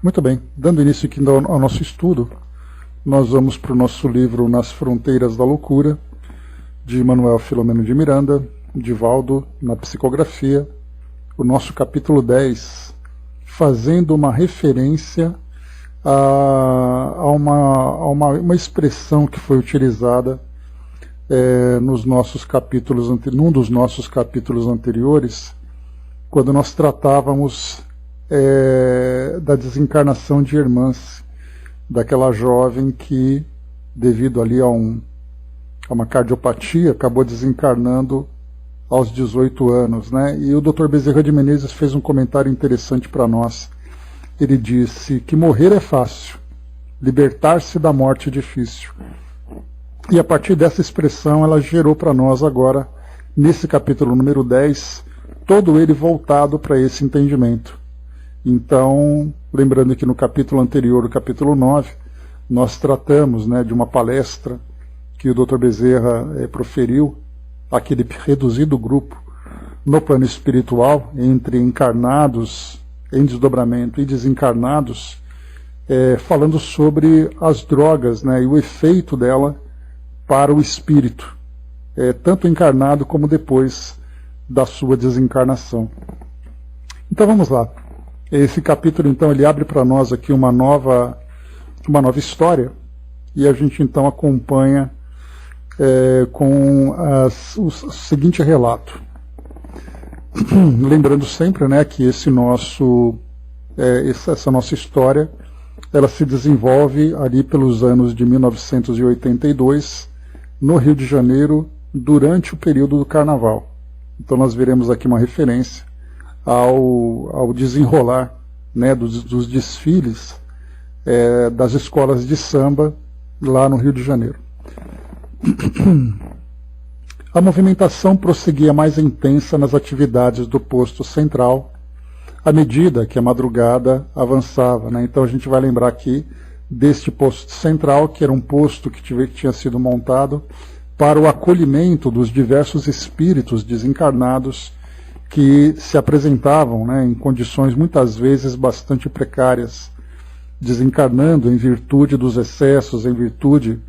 Muito bem, dando início aqui ao nosso estudo, nós vamos para o nosso livro Nas Fronteiras da Loucura, de Manuel Filomeno de Miranda, Divaldo, na psicografia, o nosso capítulo 10, fazendo uma referência a uma expressão que foi utilizada nos nossos capítulos, num dos nossos capítulos anteriores, quando nós tratávamos da desencarnação de Hermance, daquela jovem que, devido ali a uma cardiopatia, acabou desencarnando aos 18 anos, né? E o Dr. Bezerra de Menezes fez um comentário interessante para nós. Ele disse que morrer é fácil, libertar-se da morte é difícil. E a partir dessa expressão ela gerou para nós agora, nesse capítulo número 10, todo ele voltado para esse entendimento. Então, lembrando que no capítulo anterior, o capítulo 9, nós tratamos, né, de uma palestra que o Dr. Bezerra proferiu, aquele reduzido grupo no plano espiritual, entre encarnados em desdobramento e desencarnados, falando sobre as drogas, né, e o efeito dela para o espírito, tanto encarnado como depois da sua desencarnação. Então vamos lá. Esse capítulo, então, ele abre para nós aqui uma nova história, e a gente, então, acompanha com o seguinte relato. Lembrando sempre, né, que essa nossa história, ela se desenvolve ali pelos anos de 1982, no Rio de Janeiro, durante o período do Carnaval. Então nós veremos aqui uma referência ao desenrolar, né, dos desfiles das escolas de samba lá no Rio de Janeiro. A movimentação prosseguia mais intensa nas atividades do posto central à medida que a madrugada avançava, né? Então a gente vai lembrar aqui deste posto central, que era um posto que tinha sido montado para o acolhimento dos diversos espíritos desencarnados que se apresentavam, né, em condições muitas vezes bastante precárias, desencarnando em virtude dos excessos, em virtude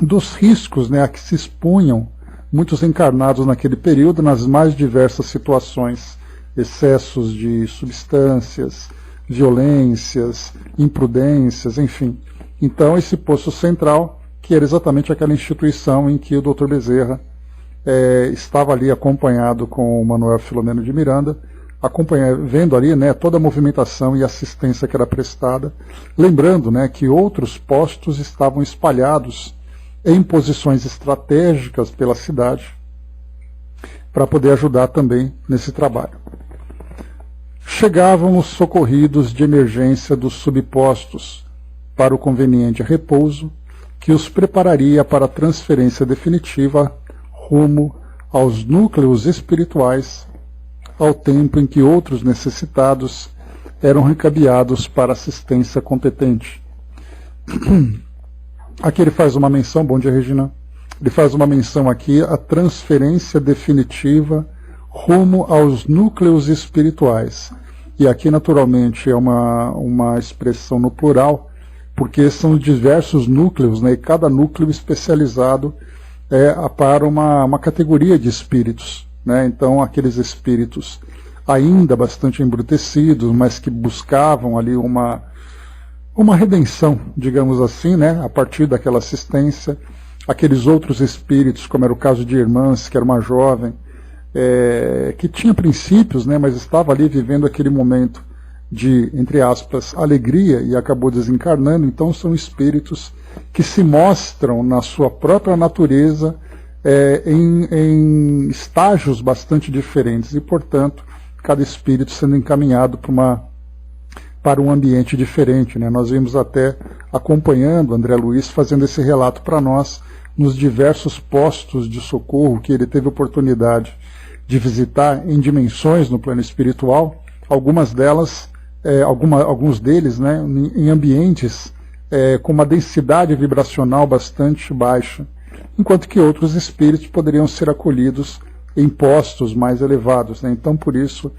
dos riscos, né, a que se expunham muitos encarnados naquele período nas mais diversas situações, excessos de substâncias, violências, imprudências, enfim. Então esse posto central, que era exatamente aquela instituição em que o Dr. Bezerra estava ali acompanhado com o Manuel Filomeno de Miranda, vendo ali, né, toda a movimentação e assistência que era prestada, lembrando, né, que outros postos estavam espalhados em posições estratégicas pela cidade para poder ajudar também nesse trabalho. Chegavam os socorridos de emergência dos subpostos para o conveniente repouso, que os prepararia para a transferência definitiva rumo aos núcleos espirituais, ao tempo em que outros necessitados eram recabeados para assistência competente. Aqui ele faz uma menção, bom dia Regina, ele faz uma menção aqui, a transferência definitiva rumo aos núcleos espirituais. E aqui naturalmente é uma expressão no plural, porque são diversos núcleos, né, e cada núcleo especializado para uma categoria de espíritos, né? Então aqueles espíritos ainda bastante embrutecidos, mas que buscavam ali uma redenção, digamos assim, né, a partir daquela assistência. Aqueles outros espíritos, como era o caso de Hermance, que era uma jovem, que tinha princípios, né, mas estava ali vivendo aquele momento de, entre aspas, alegria e acabou desencarnando. Então são espíritos que se mostram na sua própria natureza em estágios bastante diferentes e, portanto, cada espírito sendo encaminhado para um ambiente diferente, né? Nós vimos até acompanhando André Luiz fazendo esse relato para nós nos diversos postos de socorro que ele teve oportunidade de visitar em dimensões no plano espiritual, alguns deles, né, em ambientes com uma densidade vibracional bastante baixa, enquanto que outros espíritos poderiam ser acolhidos em postos mais elevados, né? Então, por isso,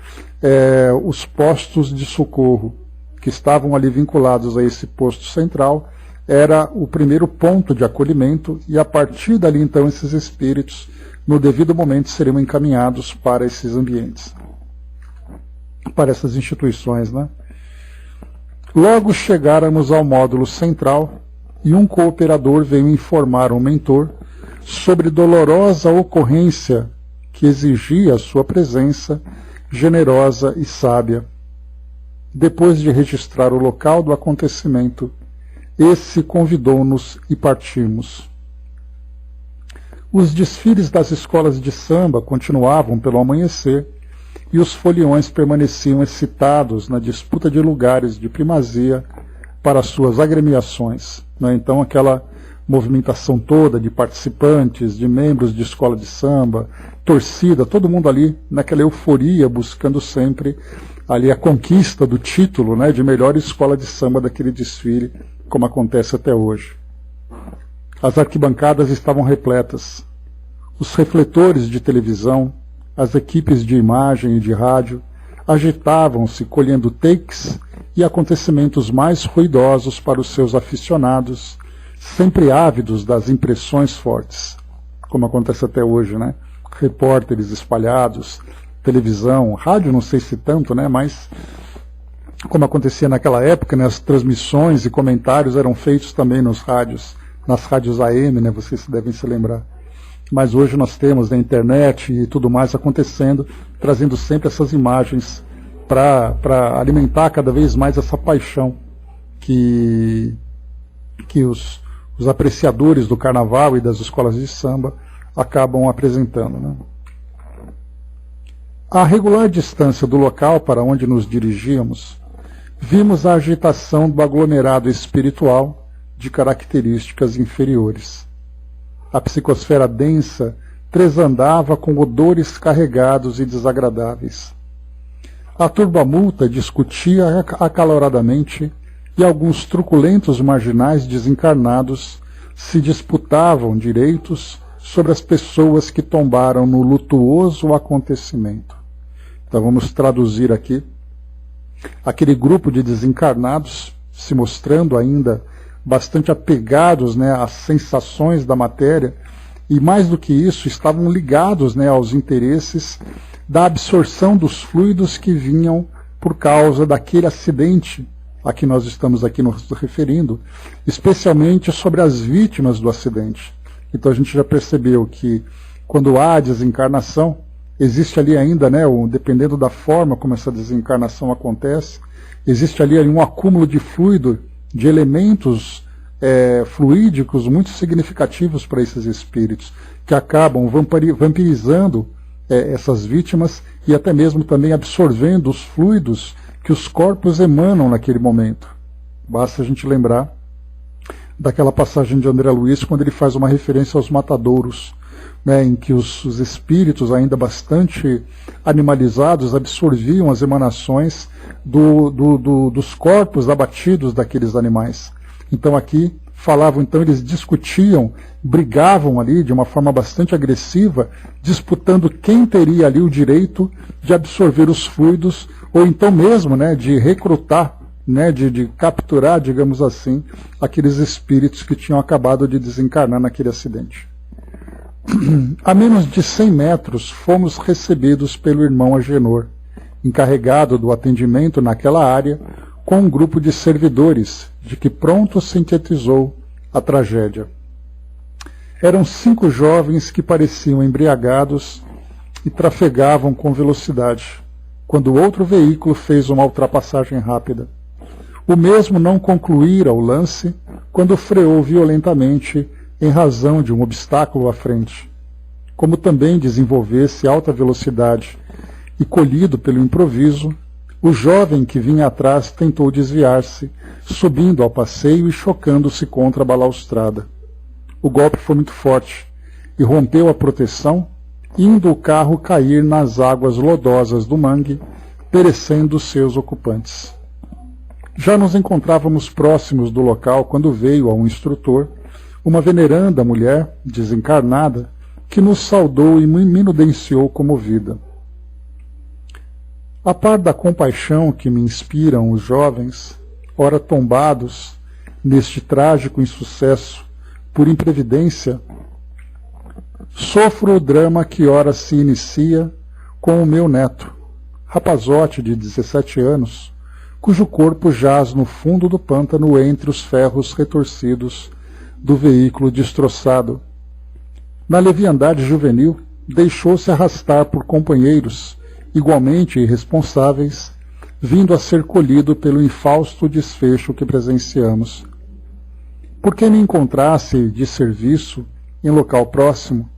os postos de socorro que estavam ali vinculados a esse posto central era o primeiro ponto de acolhimento, e a partir dali, então, esses espíritos, no devido momento, seriam encaminhados para esses ambientes, para essas instituições, né? Logo chegáramos ao módulo central, e um cooperador veio informar ao mentor sobre dolorosa ocorrência que exigia a sua presença generosa e sábia. Depois de registrar o local do acontecimento, esse convidou-nos e partimos. Os desfiles das escolas de samba continuavam pelo amanhecer, e os foliões permaneciam excitados na disputa de lugares de primazia para suas agremiações, né? Então aquela movimentação toda de participantes, de membros de escola de samba, torcida, todo mundo ali naquela euforia, buscando sempre ali a conquista do título, né, de melhor escola de samba daquele desfile, como acontece até hoje. As arquibancadas estavam repletas. Os refletores de televisão, as equipes de imagem e de rádio agitavam-se colhendo takes e acontecimentos mais ruidosos para os seus aficionados, sempre ávidos das impressões fortes, como acontece até hoje, né? Repórteres espalhados, televisão, rádio não sei se tanto, né? Mas como acontecia naquela época, né? As transmissões e comentários eram feitos também nas rádios AM, né? Vocês devem se lembrar. Mas hoje nós temos na internet e tudo mais acontecendo, trazendo sempre essas imagens para alimentar cada vez mais essa paixão que os apreciadores do carnaval e das escolas de samba acabam apresentando, né? À regular distância do local para onde nos dirigíamos, vimos a agitação do aglomerado espiritual de características inferiores. A psicosfera densa tresandava com odores carregados e desagradáveis. A turbamulta discutia acaloradamente, e alguns truculentos marginais desencarnados se disputavam direitos sobre as pessoas que tombaram no lutuoso acontecimento. Então vamos traduzir aqui. Aquele grupo de desencarnados, se mostrando ainda bastante apegados, né, às sensações da matéria, e mais do que isso, estavam ligados, né, aos interesses da absorção dos fluidos que vinham por causa daquele acidente a que nós estamos aqui nos referindo, especialmente sobre as vítimas do acidente. Então a gente já percebeu que quando há desencarnação, existe ali ainda, né, dependendo da forma como essa desencarnação acontece, existe ali um acúmulo de fluido, de elementos fluídicos muito significativos para esses espíritos, que acabam vampirizando essas vítimas e até mesmo também absorvendo os fluidos que os corpos emanam naquele momento. Basta a gente lembrar daquela passagem de André Luiz, quando ele faz uma referência aos matadouros, né, em que os espíritos ainda bastante animalizados absorviam as emanações dos corpos abatidos daqueles animais. Então aqui falavam, então eles discutiam, brigavam ali de uma forma bastante agressiva, disputando quem teria ali o direito de absorver os fluidos, ou então mesmo, né, de recrutar, né, de capturar, digamos assim, aqueles espíritos que tinham acabado de desencarnar naquele acidente. A menos de 100 metros fomos recebidos pelo irmão Agenor, encarregado do atendimento naquela área, com um grupo de servidores, de que pronto sintetizou a tragédia. Eram 5 jovens que pareciam embriagados e trafegavam com velocidade, quando outro veículo fez uma ultrapassagem rápida. O mesmo não concluíra o lance quando freou violentamente em razão de um obstáculo à frente. Como também desenvolvesse alta velocidade e colhido pelo improviso, o jovem que vinha atrás tentou desviar-se, subindo ao passeio e chocando-se contra a balaustrada. O golpe foi muito forte e rompeu a proteção, indo o carro cair nas águas lodosas do mangue, perecendo seus ocupantes. Já nos encontrávamos próximos do local quando veio a um instrutor uma veneranda mulher, desencarnada, que nos saudou e me minudenciou comovida. A par da compaixão que me inspiram os jovens, ora tombados neste trágico insucesso por imprevidência, sofro o drama que ora se inicia com o meu neto, rapazote de 17 anos, cujo corpo jaz no fundo do pântano entre os ferros retorcidos do veículo destroçado. Na leviandade juvenil, deixou-se arrastar por companheiros igualmente irresponsáveis, vindo a ser colhido pelo infausto desfecho que presenciamos. Porque me encontrasse de serviço em local próximo,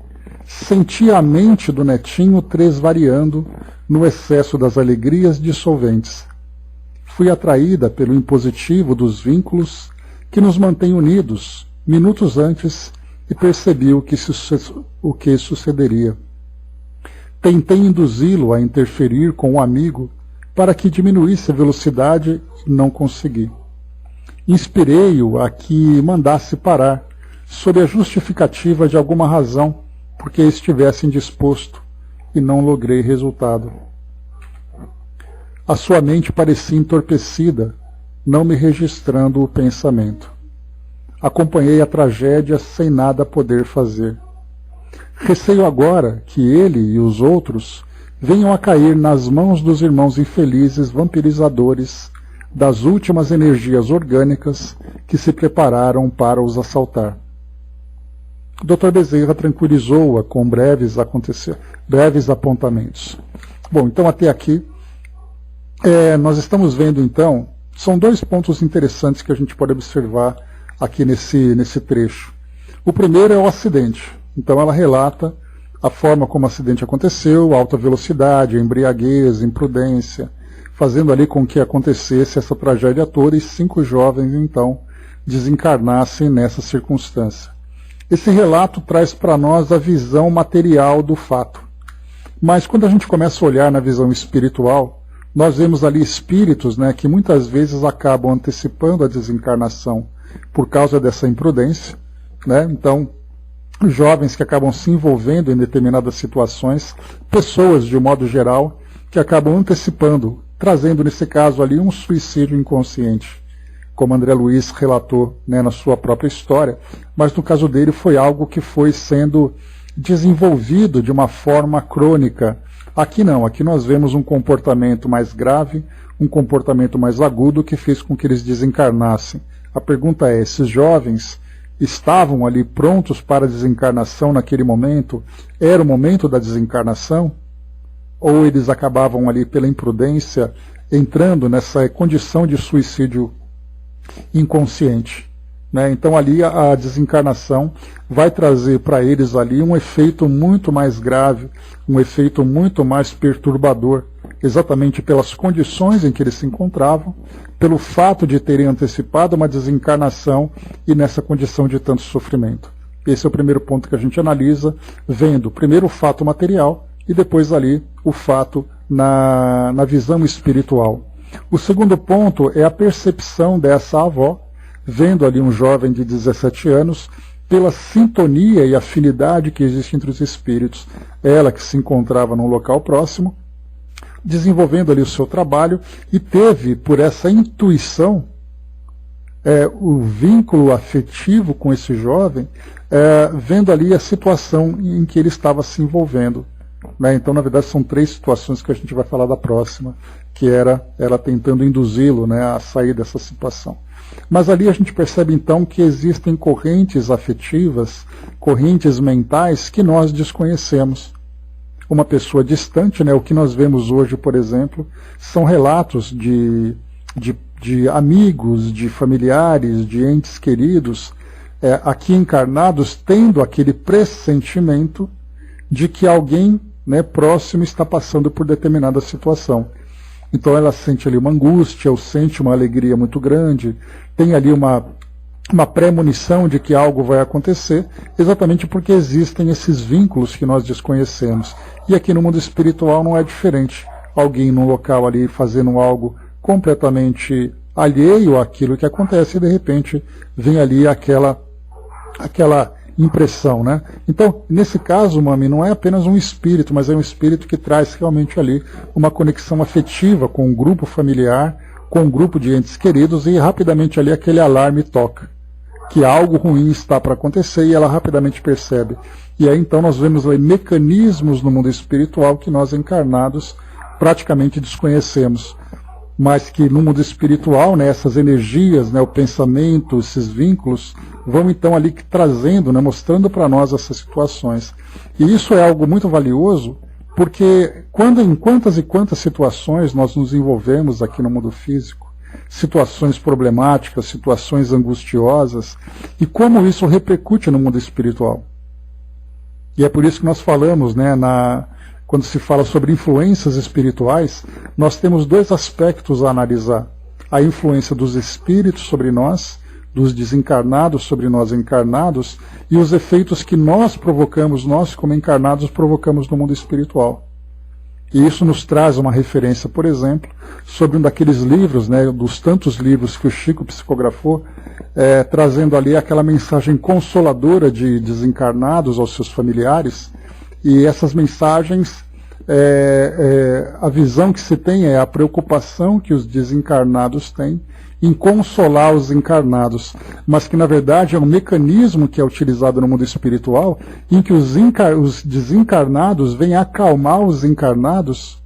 sentia a mente do netinho tresvariando no excesso das alegrias dissolventes. Fui atraída pelo impositivo dos vínculos que nos mantém unidos minutos antes e percebi o que sucederia. Tentei induzi-lo a interferir com o amigo para que diminuísse a velocidade e não consegui. Inspirei-o a que mandasse parar, sob a justificativa de alguma razão, porque estivesse indisposto, e não logrei resultado. A sua mente parecia entorpecida, não me registrando o pensamento. Acompanhei a tragédia sem nada poder fazer. Receio agora que ele e os outros venham a cair nas mãos dos irmãos infelizes vampirizadores das últimas energias orgânicas que se prepararam para os assaltar. Dr. Bezerra tranquilizou-a com breves apontamentos. Bom, então até aqui nós estamos vendo então, são dois pontos interessantes que a gente pode observar aqui nesse trecho. O primeiro é o acidente. Então ela relata a forma como o acidente aconteceu, alta velocidade, embriaguez, imprudência, fazendo ali com que acontecesse essa tragédia toda e 5 jovens então desencarnassem nessa circunstância. Esse relato traz para nós a visão material do fato. Mas quando a gente começa a olhar na visão espiritual, nós vemos ali espíritos, né, que muitas vezes acabam antecipando a desencarnação por causa dessa imprudência, né? Então, jovens que acabam se envolvendo em determinadas situações, pessoas de um modo geral que acabam antecipando, trazendo nesse caso ali um suicídio inconsciente, como André Luiz relatou, né, na sua própria história, mas no caso dele foi algo que foi sendo desenvolvido de uma forma crônica. Aqui não, aqui nós vemos um comportamento mais grave, um comportamento mais agudo que fez com que eles desencarnassem. A pergunta é, esses jovens estavam ali prontos para a desencarnação naquele momento? Era o momento da desencarnação? Ou eles acabavam ali pela imprudência entrando nessa condição de suicídio inconsciente, né? Então ali a desencarnação vai trazer para eles ali um efeito muito mais grave, um efeito muito mais perturbador, exatamente pelas condições em que eles se encontravam, pelo fato de terem antecipado uma desencarnação e nessa condição de tanto sofrimento. Esse é o primeiro ponto que a gente analisa, vendo primeiro o fato material e depois ali o fato na visão espiritual. O segundo ponto é a percepção dessa avó, vendo ali um jovem de 17 anos, pela sintonia e afinidade que existe entre os espíritos. Ela que se encontrava num local próximo, desenvolvendo ali o seu trabalho e teve, por essa intuição, o vínculo afetivo com esse jovem, vendo ali a situação em que ele estava se envolvendo. Né? Então, na verdade, são 3 situações que a gente vai falar da próxima, que era ela tentando induzi-lo, né, a sair dessa situação. Mas ali a gente percebe então que existem correntes afetivas, correntes mentais que nós desconhecemos. Uma pessoa distante, né, o que nós vemos hoje, por exemplo, são relatos de amigos, de familiares, de entes queridos, aqui encarnados, tendo aquele pressentimento de que alguém, né, próximo está passando por determinada situação. Então ela sente ali uma angústia, ou sente uma alegria muito grande, tem ali uma premonição de que algo vai acontecer, exatamente porque existem esses vínculos que nós desconhecemos. E aqui no mundo espiritual não é diferente. Alguém num local ali fazendo algo completamente alheio àquilo que acontece e de repente vem ali aquela impressão, né? Então, nesse caso, Mami, não é apenas um espírito, mas é um espírito que traz realmente ali uma conexão afetiva com um grupo familiar, com um grupo de entes queridos, e rapidamente ali aquele alarme toca, que algo ruim está para acontecer, e ela rapidamente percebe. E aí então nós vemos aí mecanismos no mundo espiritual que nós encarnados praticamente desconhecemos, mas que no mundo espiritual, né, essas energias, né, o pensamento, esses vínculos, vão então ali trazendo, né, mostrando para nós essas situações. E isso é algo muito valioso, porque em quantas e quantas situações nós nos envolvemos aqui no mundo físico, situações problemáticas, situações angustiosas, e como isso repercute no mundo espiritual. E é por isso que nós falamos, né, quando se fala sobre influências espirituais, nós temos dois aspectos a analisar. A influência dos espíritos sobre nós, dos desencarnados sobre nós encarnados, e os efeitos que nós provocamos, nós como encarnados provocamos no mundo espiritual. E isso nos traz uma referência, por exemplo, sobre um daqueles livros, né, dos tantos livros que o Chico psicografou, trazendo ali aquela mensagem consoladora de desencarnados aos seus familiares. E essas mensagens, a visão que se tem é a preocupação que os desencarnados têm em consolar os encarnados, mas que na verdade é um mecanismo que é utilizado no mundo espiritual, em que os desencarnados vêm acalmar os encarnados.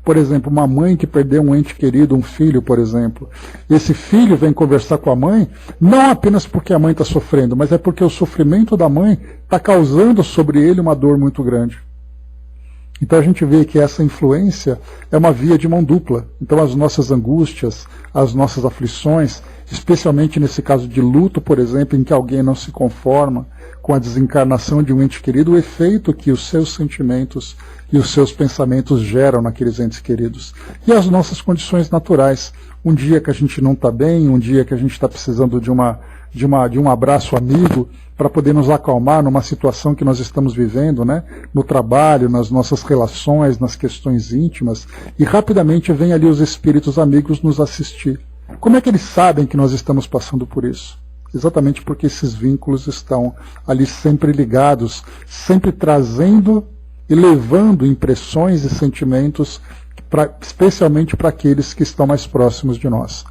Por exemplo, uma mãe que perdeu um ente querido, um filho, por exemplo. Esse filho vem conversar com a mãe, não apenas porque a mãe está sofrendo, mas é porque o sofrimento da mãe está causando sobre ele uma dor muito grande. Então a gente vê que essa influência é uma via de mão dupla. Então as nossas angústias, as nossas aflições, especialmente nesse caso de luto, por exemplo, em que alguém não se conforma com a desencarnação de um ente querido, o efeito que os seus sentimentos e os seus pensamentos geram naqueles entes queridos. E as nossas condições naturais. Um dia que a gente não está bem, um dia que a gente está precisando de um abraço amigo para poder nos acalmar numa situação que nós estamos vivendo, né? No trabalho, nas nossas relações, nas questões íntimas, e rapidamente vem ali os espíritos amigos nos assistir. Como é que eles sabem que nós estamos passando por isso? Exatamente porque esses vínculos estão ali sempre ligados, sempre trazendo e levando impressões e sentimentos, especialmente para aqueles que estão mais próximos de nós.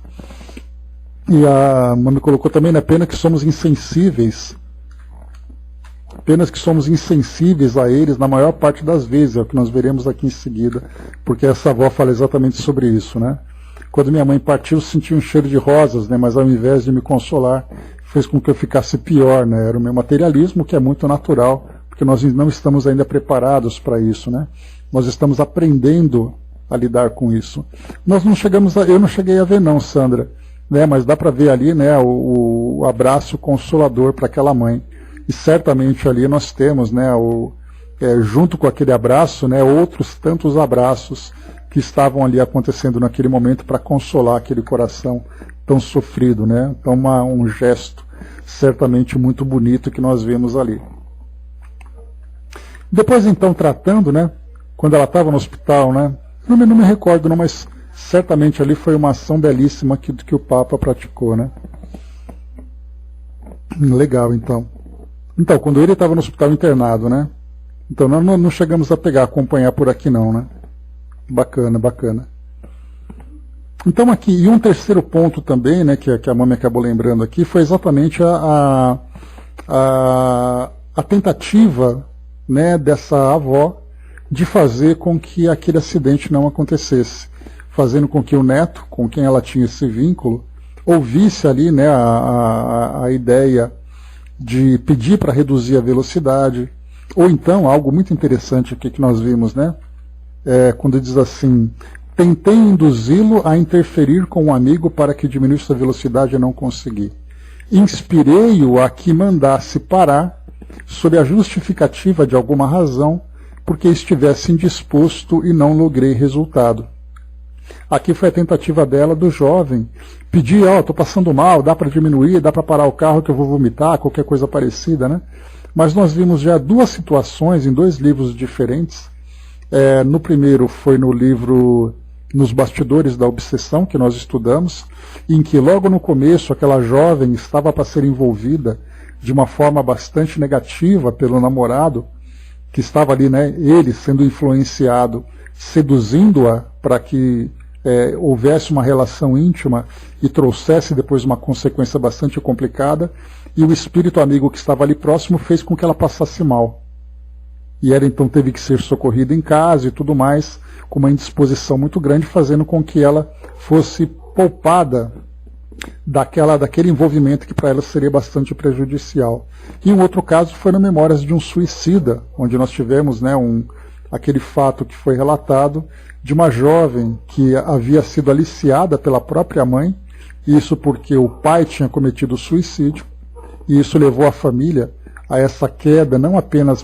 E a Mami colocou também, né, pena que somos insensíveis. Apenas que somos insensíveis a eles na maior parte das vezes, é o que nós veremos aqui em seguida, porque essa avó fala exatamente sobre isso, né? Quando minha mãe partiu, senti um cheiro de rosas, né, mas ao invés de me consolar, fez com que eu ficasse pior, né? Era o meu materialismo, que é muito natural, porque nós não estamos ainda preparados para isso, né? Nós estamos aprendendo a lidar com isso. Eu não cheguei a ver não, Sandra, né? Mas dá para ver ali, né, o abraço consolador para aquela mãe. E certamente ali nós temos, né, junto com aquele abraço, né, outros tantos abraços que estavam ali acontecendo naquele momento para consolar aquele coração tão sofrido, né? Então um gesto certamente muito bonito que nós vemos ali. Depois então tratando, né, quando ela estava no hospital, né, não me recordo não, mas certamente ali foi uma ação belíssima que o Papa praticou, né? Legal, então. Então, quando ele estava no hospital internado, né? Então nós não chegamos a acompanhar por aqui não, né? Bacana, bacana. Então aqui, e um terceiro ponto também, né, que a Mami acabou lembrando aqui, foi exatamente a tentativa, né, dessa avó de fazer com que aquele acidente não acontecesse, fazendo com que o neto, com quem ela tinha esse vínculo, ouvisse ali, né, a ideia de pedir para reduzir a velocidade, ou então, algo muito interessante aqui que nós vimos, né, quando diz assim: tentei induzi-lo a interferir com um amigo para que diminuísse a velocidade e não consegui. Inspirei-o a que mandasse parar, sob a justificativa de alguma razão, porque estivesse indisposto e não logrei resultado. Aqui foi a tentativa dela do jovem pedir: estou passando mal, dá para diminuir, dá para parar o carro que eu vou vomitar, qualquer coisa parecida, né? Mas nós vimos já duas situações em dois livros diferentes. No primeiro foi no livro nos bastidores da obsessão que nós estudamos, em que logo no começo aquela jovem estava para ser envolvida de uma forma bastante negativa pelo namorado, que estava ali, né, ele sendo influenciado, seduzindo-a para que houvesse uma relação íntima e trouxesse depois uma consequência bastante complicada, e o espírito amigo que estava ali próximo fez com que ela passasse mal. E ela então teve que ser socorrida em casa e tudo mais, com uma indisposição muito grande, fazendo com que ela fosse poupada daquele envolvimento que para ela seria bastante prejudicial. E um outro caso foi no Memórias de um Suicida, onde nós tivemos, né, aquele fato que foi relatado de uma jovem que havia sido aliciada pela própria mãe, isso porque o pai tinha cometido suicídio, e isso levou a família a essa queda não apenas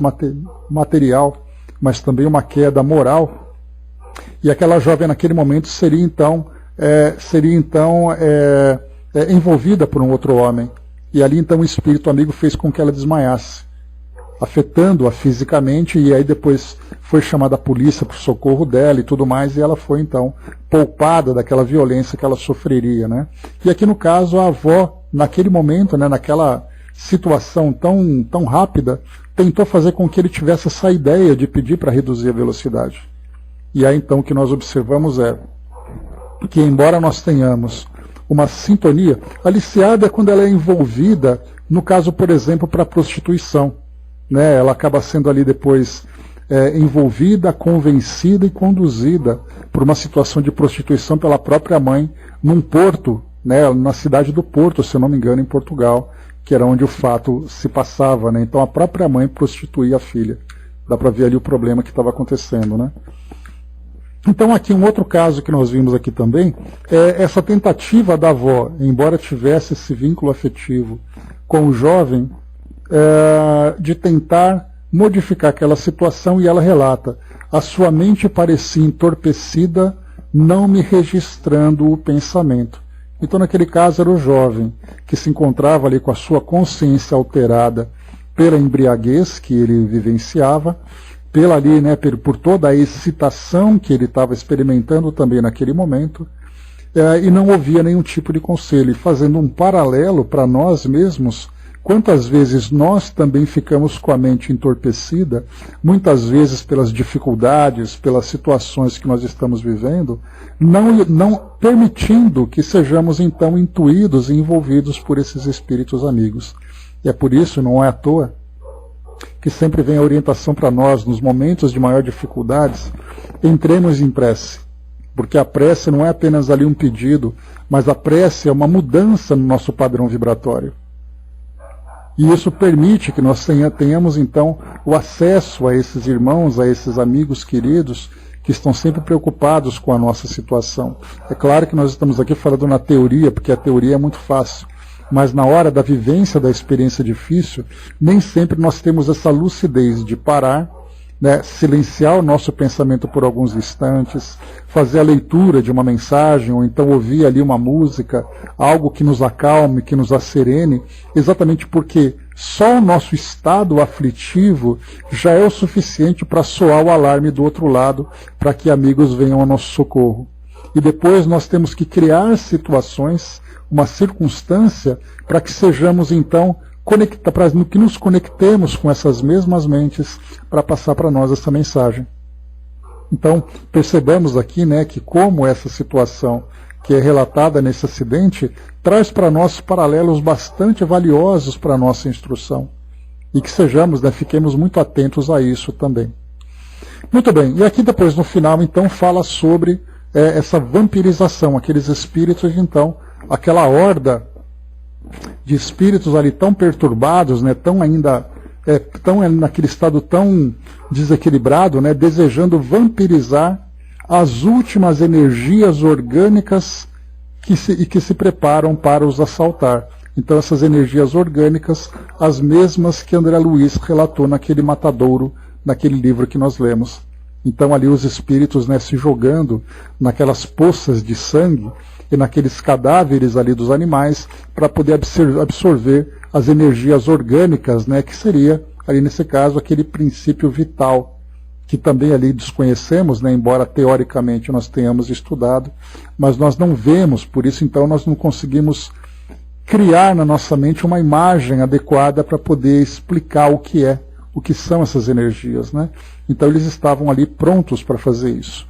material, mas também uma queda moral. E aquela jovem naquele momento seria então envolvida por um outro homem. E ali então o espírito amigo fez com que ela desmaiasse, afetando-a fisicamente, e aí depois foi chamada a polícia para o socorro dela e tudo mais, e ela foi então poupada daquela violência que ela sofreria, né? E aqui no caso a avó, naquele momento, né, naquela situação tão rápida, tentou fazer com que ele tivesse essa ideia de pedir para reduzir a velocidade. E aí então o que nós observamos é que, embora nós tenhamos uma sintonia, aliciada é quando ela é envolvida, no caso, por exemplo, para a prostituição, né? Ela acaba sendo ali depois envolvida, convencida e conduzida por uma situação de prostituição pela própria mãe, num porto, né, na cidade do Porto, se eu não me engano, em Portugal, que era onde o fato se passava, né? Então a própria mãe prostituía a filha. Dá para ver ali o problema que estava acontecendo, né? Então aqui um outro caso que nós vimos aqui também é essa tentativa da avó, embora tivesse esse vínculo afetivo com o jovem, de tentar modificar aquela situação, e ela relata: a sua mente parecia entorpecida, não me registrando o pensamento. Então naquele caso era o jovem que se encontrava ali com a sua consciência alterada pela embriaguez que ele vivenciava, por toda a excitação que ele estava experimentando também naquele momento, e não ouvia nenhum tipo de conselho. E fazendo um paralelo para nós mesmos, quantas vezes nós também ficamos com a mente entorpecida, muitas vezes pelas dificuldades, pelas situações que nós estamos vivendo, não permitindo que sejamos então intuídos e envolvidos por esses espíritos amigos. E é por isso, não é à toa, que sempre vem a orientação para nós, nos momentos de maior dificuldades, entremos em prece. Porque a prece não é apenas ali um pedido, mas a prece é uma mudança no nosso padrão vibratório. E isso permite que nós tenhamos então o acesso a esses irmãos, a esses amigos queridos, que estão sempre preocupados com a nossa situação. É claro que nós estamos aqui falando na teoria, porque a teoria é muito fácil. Mas na hora da vivência da experiência difícil, nem sempre nós temos essa lucidez de parar, né, silenciar o nosso pensamento por alguns instantes, fazer a leitura de uma mensagem, ou então ouvir ali uma música, algo que nos acalme, que nos asserene, exatamente porque só o nosso estado aflitivo já é o suficiente para soar o alarme do outro lado, para que amigos venham ao nosso socorro. E depois nós temos que criar situações, uma circunstância, para que sejamos então para que nos conectemos com essas mesmas mentes para passar para nós essa mensagem. Então percebamos aqui, né, que como essa situação que é relatada nesse acidente traz para nós paralelos bastante valiosos para a nossa instrução, e que sejamos, né, fiquemos muito atentos a isso também. Muito bem, e aqui depois no final então fala sobre essa vampirização, aqueles espíritos, então aquela horda de espíritos ali tão perturbados, né, tão naquele estado tão desequilibrado, né, desejando vampirizar as últimas energias orgânicas que se preparam para os assaltar. Então essas energias orgânicas, as mesmas que André Luiz relatou naquele matadouro, naquele livro que nós lemos. Então ali os espíritos, né, se jogando naquelas poças de sangue e naqueles cadáveres ali dos animais, para poder absorver as energias orgânicas, né, que seria, ali nesse caso, aquele princípio vital que também ali desconhecemos, né, embora teoricamente nós tenhamos estudado, mas nós não vemos, por isso então nós não conseguimos criar na nossa mente uma imagem adequada para poder explicar o que são essas energias, né? Então eles estavam ali prontos para fazer isso.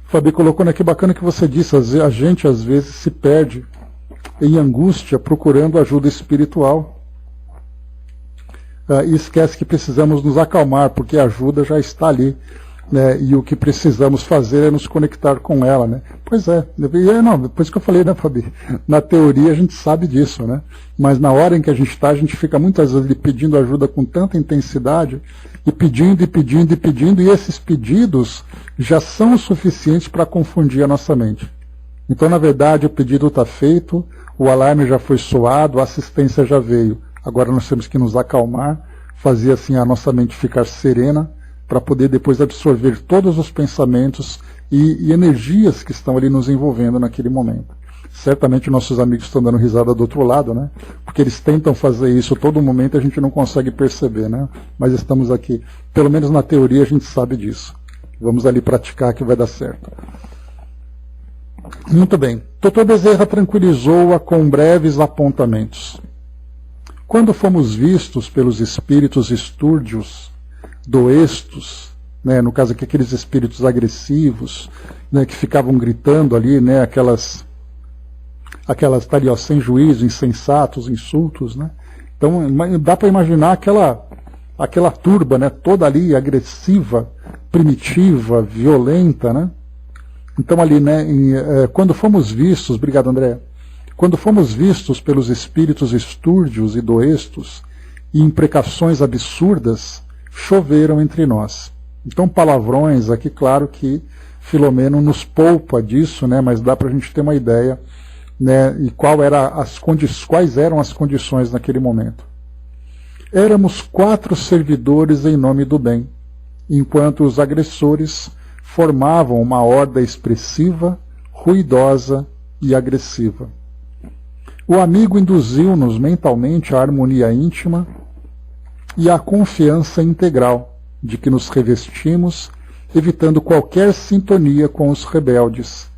Fabi colocou, né, que bacana que você disse, a gente às vezes se perde em angústia procurando ajuda espiritual. E esquece que precisamos nos acalmar, porque a ajuda já está ali, né, e o que precisamos fazer é nos conectar com ela, né? Pois é, depois que eu falei, né, Fabi? Na teoria a gente sabe disso, né? Mas na hora em que a gente fica muitas vezes pedindo ajuda com tanta intensidade, e pedindo, e pedindo, e pedindo, e esses pedidos já são o suficientes para confundir a nossa mente. Então, na verdade, o pedido está feito, o alarme já foi soado, a assistência já veio. Agora nós temos que nos acalmar, fazer assim a nossa mente ficar serena, para poder depois absorver todos os pensamentos e energias que estão ali nos envolvendo naquele momento. Certamente nossos amigos estão dando risada do outro lado, né? Porque eles tentam fazer isso todo momento e a gente não consegue perceber, né? Mas estamos aqui. Pelo menos na teoria a gente sabe disso. Vamos ali praticar que vai dar certo. Muito bem. Dr. Bezerra tranquilizou-a com breves apontamentos. Quando fomos vistos pelos espíritos estúrdios, doestos, né, no caso aqui aqueles espíritos agressivos, né, que ficavam gritando ali, né, aquelas ali, sem juízo, insensatos, insultos, né? Então dá para imaginar aquela turba, né, toda ali agressiva, primitiva, violenta, né? Então ali, né, quando fomos vistos, obrigado André, quando fomos vistos pelos espíritos estúrdios e doestos e imprecações absurdas, choveram entre nós. Então palavrões aqui, claro que Filomeno nos poupa disso, né, mas dá para a gente ter uma ideia, né, e quais eram as condições naquele momento. Éramos 4 servidores em nome do bem, enquanto os agressores formavam uma horda expressiva, ruidosa e agressiva. O amigo induziu-nos mentalmente à harmonia íntima e à confiança integral de que nos revestimos, evitando qualquer sintonia com os rebeldes,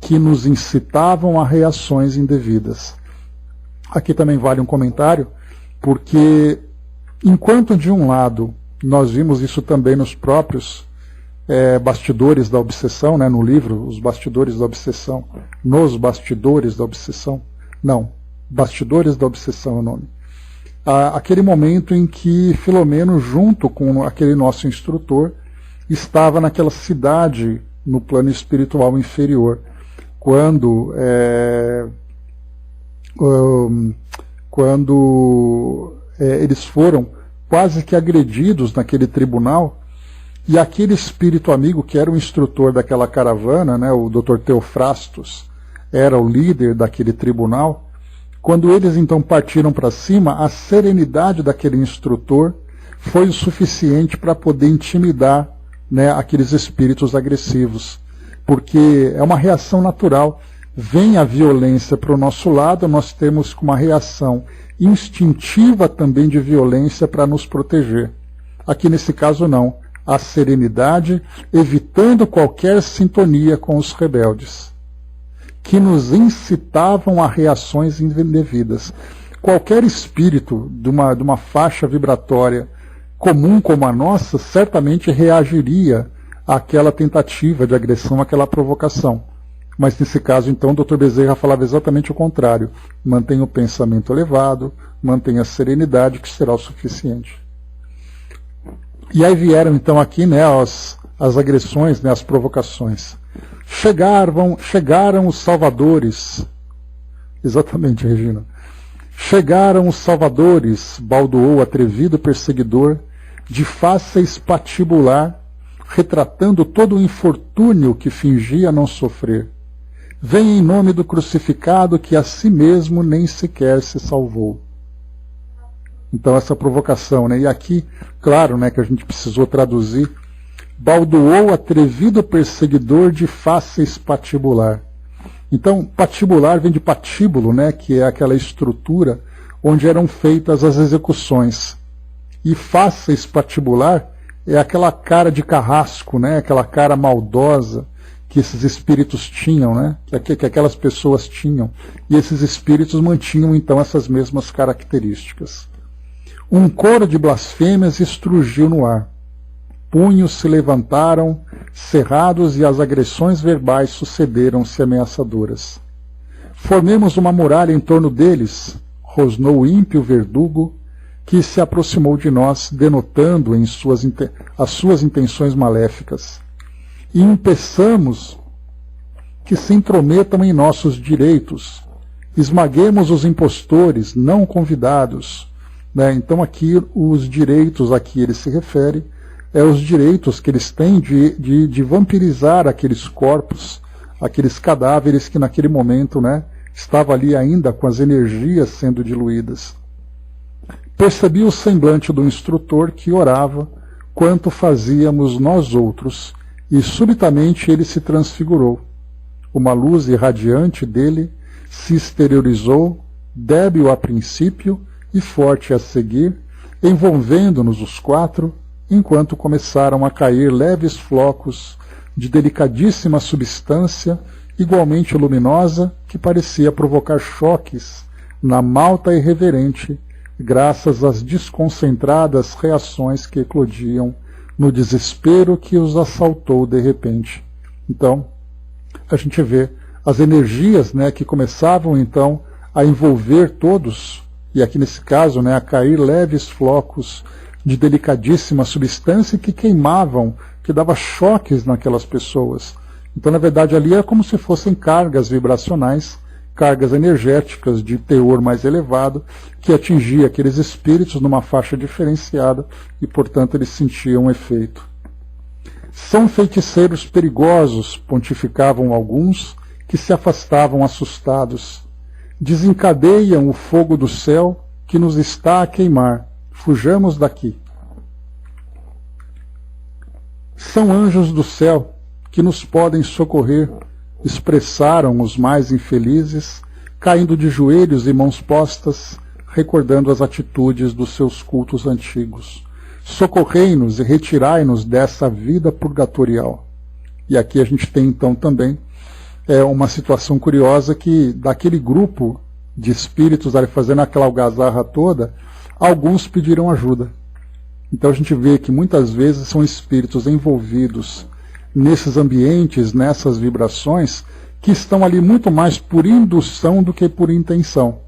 que nos incitavam a reações indevidas. Aqui também vale um comentário, porque enquanto de um lado nós vimos isso também nos próprios bastidores da obsessão, né, no livro Os Bastidores da Obsessão, Nos Bastidores da Obsessão, não, Bastidores da Obsessão é o nome. Aquele momento em que Filomeno, junto com aquele nosso instrutor, estava naquela cidade no plano espiritual inferior, quando eles foram quase que agredidos naquele tribunal, e aquele espírito amigo, que era o instrutor daquela caravana, né, o Dr. Teofrastos, era o líder daquele tribunal. Quando eles então partiram para cima, a serenidade daquele instrutor foi o suficiente para poder intimidar, né, aqueles espíritos agressivos. Porque é uma reação natural. Vem a violência para o nosso lado, nós temos uma reação instintiva também de violência para nos proteger. Aqui nesse caso não. A serenidade, evitando qualquer sintonia com os rebeldes, que nos incitavam a reações indevidas. Qualquer espírito de uma faixa vibratória comum como a nossa, certamente reagiria àquela tentativa de agressão, àquela provocação. Mas nesse caso, então, o Dr. Bezerra falava exatamente o contrário. Mantenha o pensamento elevado, mantenha a serenidade, que será o suficiente. E aí vieram, então, aqui, né, as agressões, né, as provocações. Chegaram os salvadores. Exatamente, Regina. Chegaram os salvadores, baldoou o atrevido perseguidor, de fáceis patibular, retratando todo o infortúnio que fingia não sofrer. Vem em nome do crucificado que a si mesmo nem sequer se salvou. Então essa provocação, né? E aqui, claro, né, que a gente precisou traduzir, baldoou o atrevido perseguidor de fáceis patibular. Então, patibular vem de patíbulo, né, que é aquela estrutura onde eram feitas as execuções. E fáceis patibular é aquela cara de carrasco, né? Aquela cara maldosa que esses espíritos tinham, né? Que aquelas pessoas tinham. E esses espíritos mantinham então essas mesmas características. Um coro de blasfêmias estrugiu no ar. Punhos se levantaram, cerrados, e as agressões verbais sucederam-se ameaçadoras. Formemos uma muralha em torno deles, rosnou o ímpio verdugo, que se aproximou de nós, denotando em as suas intenções maléficas. E impeçamos que se intrometam em nossos direitos. Esmaguemos os impostores, não convidados. Né? Então aqui os direitos a que ele se refere os direitos que eles têm de vampirizar aqueles corpos, aqueles cadáveres que naquele momento, né, estavam ali ainda com as energias sendo diluídas. Percebi o semblante do instrutor que orava quanto fazíamos nós outros, e subitamente ele se transfigurou. Uma luz irradiante dele se exteriorizou, débil a princípio e forte a seguir, envolvendo-nos os quatro, enquanto começaram a cair leves flocos de delicadíssima substância, igualmente luminosa, que parecia provocar choques na malta irreverente, graças às desconcentradas reações que eclodiam no desespero que os assaltou de repente. Então, a gente vê as energias, né, que começavam então a envolver todos, e aqui nesse caso, né, a cair leves flocos de delicadíssima substância que queimavam, que dava choques naquelas pessoas. Então, na verdade, ali é como se fossem cargas vibracionais, cargas energéticas de teor mais elevado, que atingia aqueles espíritos numa faixa diferenciada e, portanto, eles sentiam um efeito. São feiticeiros perigosos, pontificavam alguns, que se afastavam assustados. Desencadeiam o fogo do céu que nos está a queimar. Fujamos daqui. São anjos do céu que nos podem socorrer, expressaram os mais infelizes, caindo de joelhos e mãos postas, recordando as atitudes dos seus cultos antigos. Socorrei-nos e retirai-nos dessa vida purgatorial. E aqui a gente tem então também uma situação curiosa que daquele grupo de espíritos ali fazendo aquela algazarra toda, alguns pediram ajuda. Então a gente vê que muitas vezes são espíritos envolvidos nesses ambientes, nessas vibrações, que estão ali muito mais por indução do que por intenção.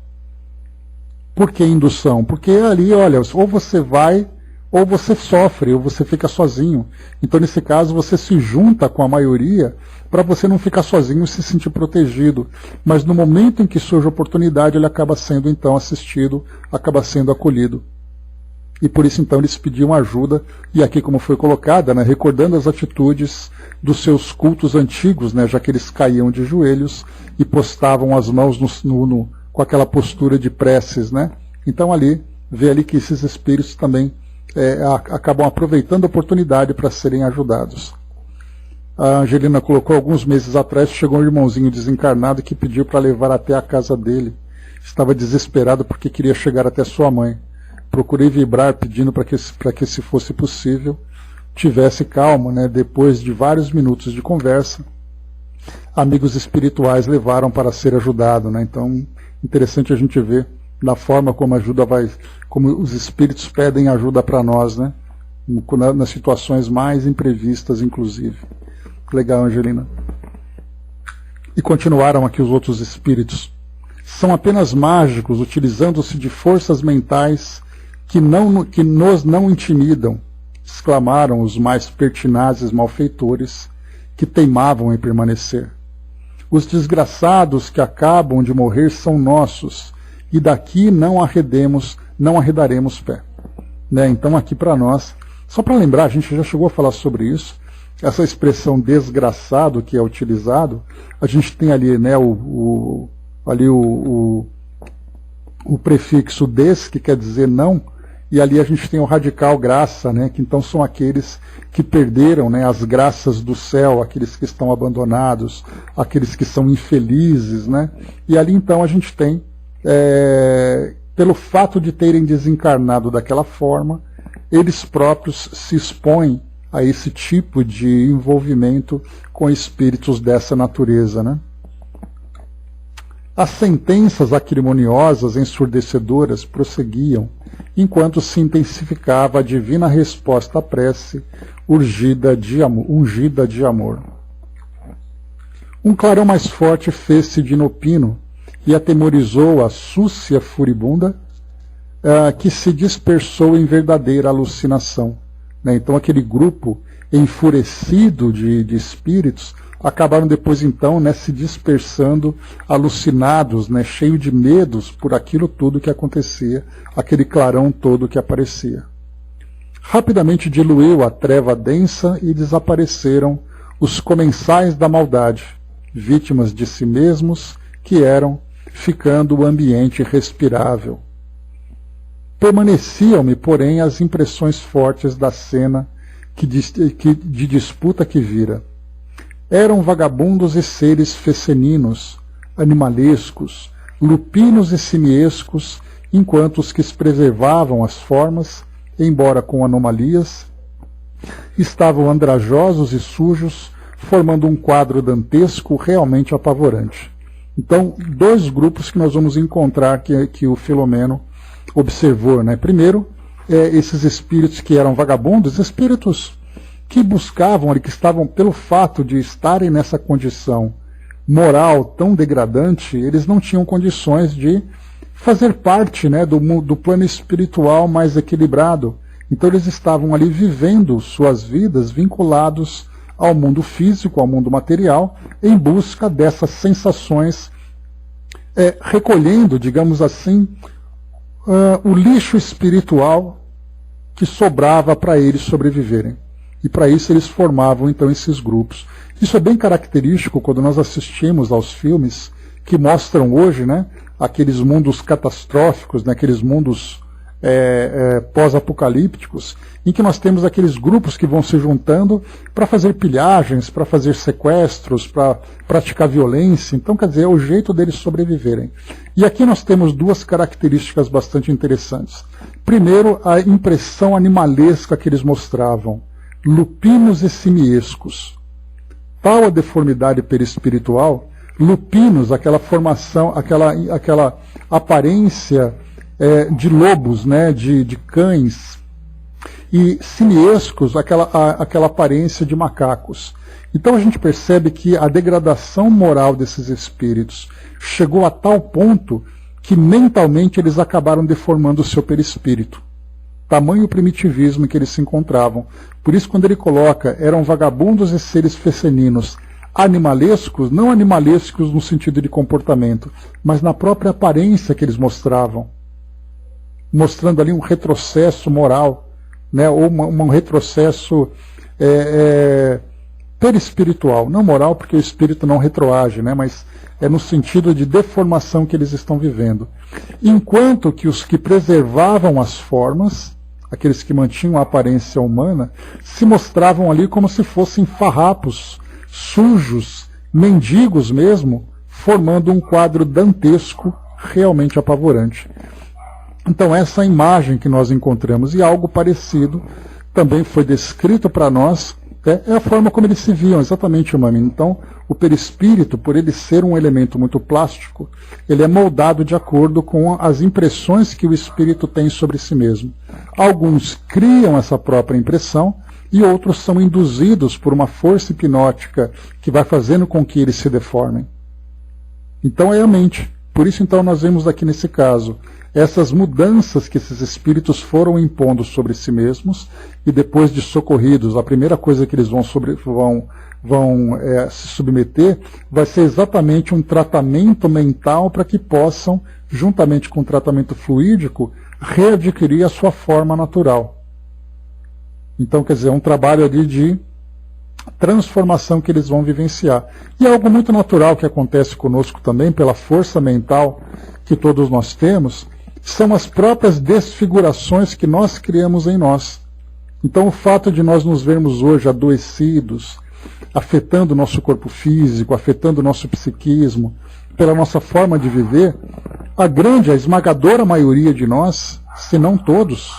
Por que indução? Porque ali, olha, ou você vai, ou você sofre, ou você fica sozinho. Então, nesse caso, você se junta com a maioria para você não ficar sozinho e se sentir protegido. Mas no momento em que surge a oportunidade, ele acaba sendo, então, assistido, acaba sendo acolhido. E por isso, então, eles pediam ajuda, e aqui, como foi colocada, né, recordando as atitudes dos seus cultos antigos, né, já que eles caíam de joelhos e postavam as mãos com aquela postura de preces. Né? Então, ali, vê ali que esses espíritos também acabam aproveitando a oportunidade para serem ajudados. A Angelina colocou alguns meses atrás, chegou um irmãozinho desencarnado que pediu para levar até a casa dele. Estava desesperado porque queria chegar até sua mãe. Procurei vibrar pedindo para que, se fosse possível, tivesse calma, né? Depois de vários minutos de conversa, amigos espirituais levaram para ser ajudado. Né? Então, interessante a gente ver da forma como a ajuda como os espíritos pedem ajuda para nós, né? Nas situações mais imprevistas, inclusive. Legal, Angelina. E continuaram aqui os outros espíritos. São apenas mágicos, utilizando-se de forças mentais que nos não intimidam, exclamaram os mais pertinazes malfeitores que teimavam em permanecer. Os desgraçados que acabam de morrer são nossos, e daqui não arredaremos pé. Né? Então aqui para nós, só para lembrar, a gente já chegou a falar sobre isso, essa expressão desgraçado que é utilizado, a gente tem ali, né, o prefixo des, que quer dizer não, e ali a gente tem o radical graça, né, que então são aqueles que perderam, né, as graças do céu, aqueles que estão abandonados, aqueles que são infelizes, né, e ali então a gente tem, pelo fato de terem desencarnado daquela forma, eles próprios se expõem a esse tipo de envolvimento com espíritos dessa natureza, né? As sentenças acrimoniosas, ensurdecedoras, prosseguiam, enquanto se intensificava a divina resposta à prece ungida de amor. Um clarão mais forte fez-se de inopino e atemorizou a súcia furibunda, que se dispersou em verdadeira alucinação. Né? Então aquele grupo enfurecido de espíritos acabaram depois então, né, se dispersando, alucinados, né, cheio de medos por aquilo tudo que acontecia, aquele clarão todo que aparecia. Rapidamente diluiu a treva densa e desapareceram os comensais da maldade, vítimas de si mesmos que eram, ficando o ambiente respirável. Permaneciam-me, porém, as impressões fortes da cena de disputa que vira. Eram vagabundos e seres feceninos, animalescos, lupinos e simiescos, enquanto os que preservavam as formas, embora com anomalias, estavam andrajosos e sujos, formando um quadro dantesco realmente apavorante. Então, dois grupos que nós vamos encontrar que o Filomeno observou, né? Primeiro, esses espíritos que eram vagabundos, espíritos que buscavam, que estavam, pelo fato de estarem nessa condição moral tão degradante, eles não tinham condições de fazer parte, né, do plano espiritual mais equilibrado. Então eles estavam ali vivendo suas vidas vinculados ao mundo físico, ao mundo material, em busca dessas sensações, recolhendo, digamos assim, o lixo espiritual que sobrava para eles sobreviverem. E para isso eles formavam então esses grupos. Isso é bem característico quando nós assistimos aos filmes que mostram hoje, né, aqueles mundos catastróficos, né, aqueles mundos pós-apocalípticos, em que nós temos aqueles grupos que vão se juntando para fazer pilhagens, para fazer sequestros, para praticar violência. Então, quer dizer, é o jeito deles sobreviverem. E aqui nós temos duas características bastante interessantes. Primeiro, a impressão animalesca que eles mostravam. Lupinos e simiescos. Tal a deformidade perispiritual, lupinos, aquela formação, aquela aparência de lobos, né, de cães, e simiescos, aquela aparência de macacos. Então a gente percebe que a degradação moral desses espíritos chegou a tal ponto que mentalmente eles acabaram deformando o seu perispírito. Tamanho primitivismo em que eles se encontravam. Por isso, quando ele coloca, eram vagabundos e seres feceninos, animalescos, não animalescos no sentido de comportamento, mas na própria aparência que eles mostravam, mostrando ali um retrocesso moral, né, ou um retrocesso perispiritual, não moral, porque o espírito não retroage, né, mas é no sentido de deformação que eles estão vivendo. Enquanto que os que preservavam as formas, aqueles que mantinham a aparência humana, se mostravam ali como se fossem farrapos, sujos, mendigos mesmo, formando um quadro dantesco realmente apavorante. Então essa imagem que nós encontramos, e algo parecido, também foi descrito para nós, é a forma como eles se viam, exatamente, Mami. Então, o perispírito, por ele ser um elemento muito plástico, ele é moldado de acordo com as impressões que o espírito tem sobre si mesmo. Alguns criam essa própria impressão e outros são induzidos por uma força hipnótica que vai fazendo com que eles se deformem. Então é a mente. Por isso, então, nós vemos aqui nesse caso essas mudanças que esses espíritos foram impondo sobre si mesmos, e depois de socorridos, a primeira coisa que eles vão se submeter vai ser exatamente um tratamento mental para que possam, juntamente com o tratamento fluídico, readquirir a sua forma natural. Então, quer dizer, é um trabalho ali de transformação que eles vão vivenciar. E é algo muito natural que acontece conosco também, pela força mental que todos nós temos, são as próprias desfigurações que nós criamos em nós. Então o fato de nós nos vermos hoje adoecidos, afetando o nosso corpo físico, afetando o nosso psiquismo, pela nossa forma de viver, a esmagadora maioria de nós, se não todos,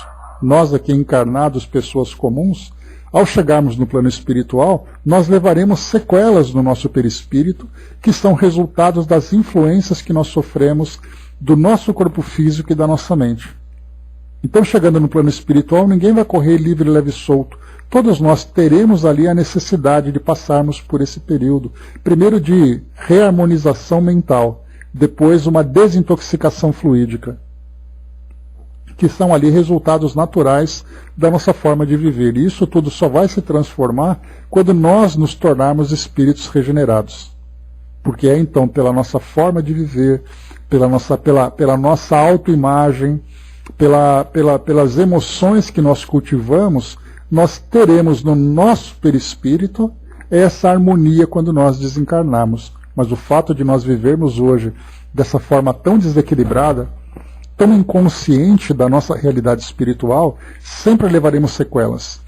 nós aqui encarnados, pessoas comuns, ao chegarmos no plano espiritual, nós levaremos sequelas no nosso perispírito, que são resultados das influências que nós sofremos do nosso corpo físico e da nossa mente. Então, chegando no plano espiritual, ninguém vai correr livre, leve e solto. Todos nós teremos ali a necessidade de passarmos por esse período, primeiro de reharmonização mental, depois uma desintoxicação fluídica, que são ali resultados naturais da nossa forma de viver. E isso tudo só vai se transformar quando nós nos tornarmos espíritos regenerados. Porque é então pela nossa forma de viver, pela nossa autoimagem, pelas emoções que nós cultivamos, nós teremos no nosso perispírito essa harmonia quando nós desencarnarmos. Mas o fato de nós vivermos hoje dessa forma tão desequilibrada, tão inconsciente da nossa realidade espiritual, sempre levaremos sequelas.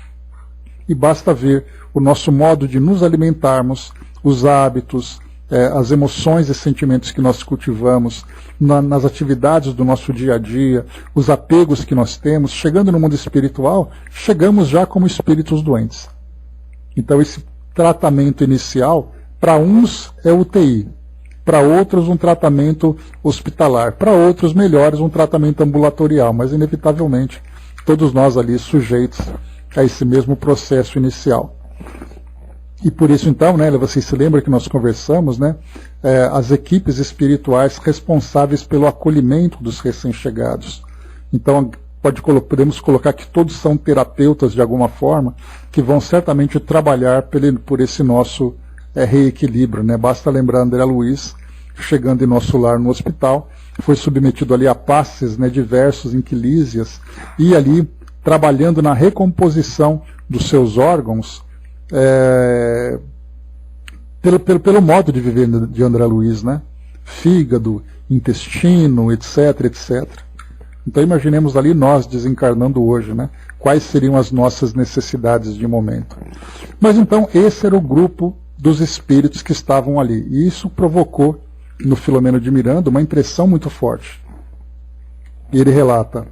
E basta ver o nosso modo de nos alimentarmos, os hábitos, as emoções e sentimentos que nós cultivamos, nas atividades do nosso dia a dia, os apegos que nós temos. Chegando no mundo espiritual, chegamos já como espíritos doentes. Então esse tratamento inicial, para uns é UTI, para outros um tratamento hospitalar, para outros melhores um tratamento ambulatorial, mas inevitavelmente todos nós ali sujeitos a esse mesmo processo inicial. E por isso então, né, vocês se lembram que nós conversamos, né, as equipes espirituais responsáveis pelo acolhimento dos recém-chegados. Então podemos colocar que todos são terapeutas de alguma forma, que vão certamente trabalhar por esse nosso reequilíbrio, né? Basta lembrar André Luiz, chegando em nosso lar no hospital, foi submetido ali a passes, né, diversos em quilísias, e ali trabalhando na recomposição dos seus órgãos, pelo modo de viver de André Luiz, né? Fígado, intestino, etc, etc. Então imaginemos ali nós desencarnando hoje, né? Quais seriam as nossas necessidades de momento. Mas então esse era o grupo dos espíritos que estavam ali. E isso provocou no Filomeno de Miranda uma impressão muito forte. E ele relata: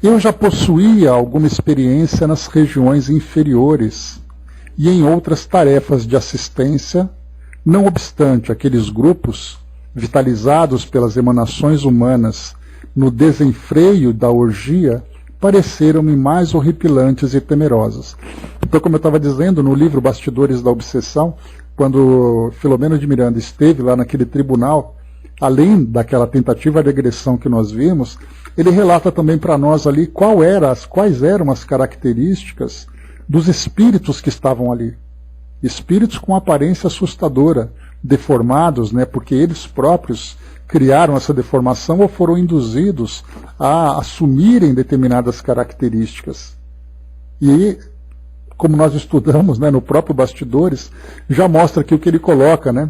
eu já possuía alguma experiência nas regiões inferiores e em outras tarefas de assistência, não obstante aqueles grupos, vitalizados pelas emanações humanas no desenfreio da orgia, pareceram-me mais horripilantes e temerosos. Então, como eu estava dizendo, no livro Bastidores da Obsessão, quando Filomeno de Miranda esteve lá naquele tribunal, além daquela tentativa de agressão que nós vimos, ele relata também para nós ali quais eram as características dos espíritos que estavam ali. Espíritos com aparência assustadora, deformados, né, porque eles próprios criaram essa deformação ou foram induzidos a assumirem determinadas características. E, como nós estudamos, né, no próprio Bastidores, já mostra aqui o que ele coloca, né,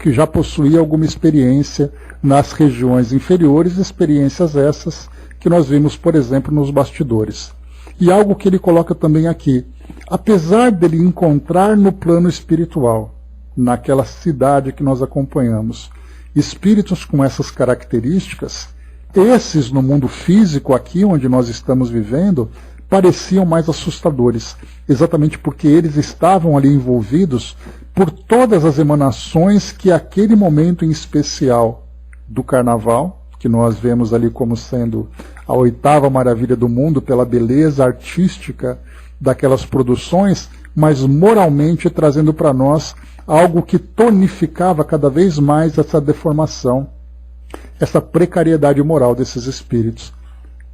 que já possuía alguma experiência nas regiões inferiores, experiências essas que nós vimos, por exemplo, nos Bastidores. E algo que ele coloca também aqui: apesar dele encontrar no plano espiritual, naquela cidade que nós acompanhamos, espíritos com essas características, esses no mundo físico, aqui onde nós estamos vivendo, pareciam mais assustadores, exatamente porque eles estavam ali envolvidos por todas as emanações que aquele momento em especial do carnaval, que nós vemos ali como sendo a 8ª maravilha do mundo pela beleza artística daquelas produções, mas moralmente trazendo para nós algo que tonificava cada vez mais essa deformação, essa precariedade moral desses espíritos.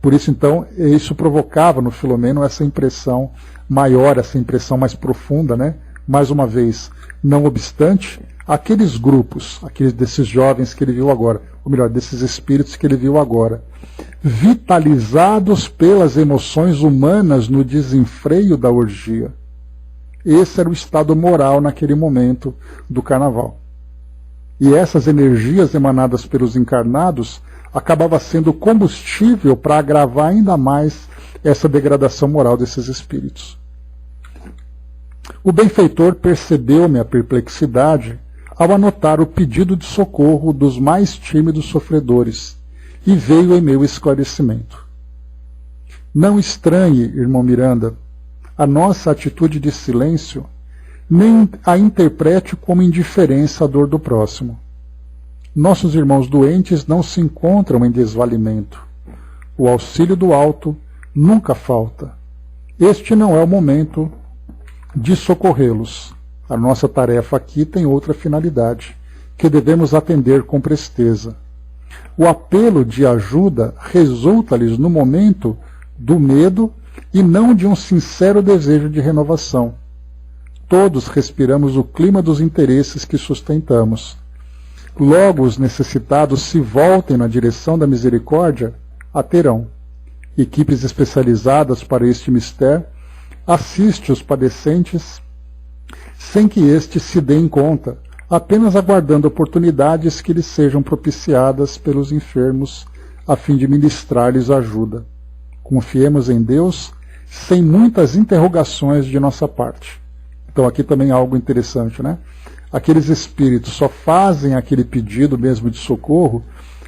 Por isso, então, isso provocava no Filomeno essa impressão maior, essa impressão mais profunda, né? Mais uma vez, não obstante, aqueles grupos, desses jovens que ele viu agora, ou melhor, desses espíritos que ele viu agora, vitalizados pelas emoções humanas no desenfreio da orgia. Esse era o estado moral naquele momento do carnaval. E essas energias emanadas pelos encarnados acabava sendo combustível para agravar ainda mais essa degradação moral desses espíritos. O benfeitor percebeu minha perplexidade ao anotar o pedido de socorro dos mais tímidos sofredores e veio em meu esclarecimento. Não estranhe, irmão Miranda, a nossa atitude de silêncio, nem a interprete como indiferença à dor do próximo. Nossos irmãos doentes não se encontram em desvalimento. O auxílio do alto nunca falta. Este não é o momento de socorrê-los. A nossa tarefa aqui tem outra finalidade, que devemos atender com presteza. O apelo de ajuda resulta-lhes no momento do medo e não de um sincero desejo de renovação. Todos respiramos o clima dos interesses que sustentamos. Logo os necessitados se voltem na direção da misericórdia, a terão. Equipes especializadas para este mistério assiste os padecentes sem que estes se deem conta, apenas aguardando oportunidades que lhes sejam propiciadas pelos enfermos a fim de ministrar-lhes ajuda. Confiemos em Deus sem muitas interrogações de nossa parte. Então aqui também algo interessante, né? Aqueles espíritos só fazem aquele pedido mesmo de socorro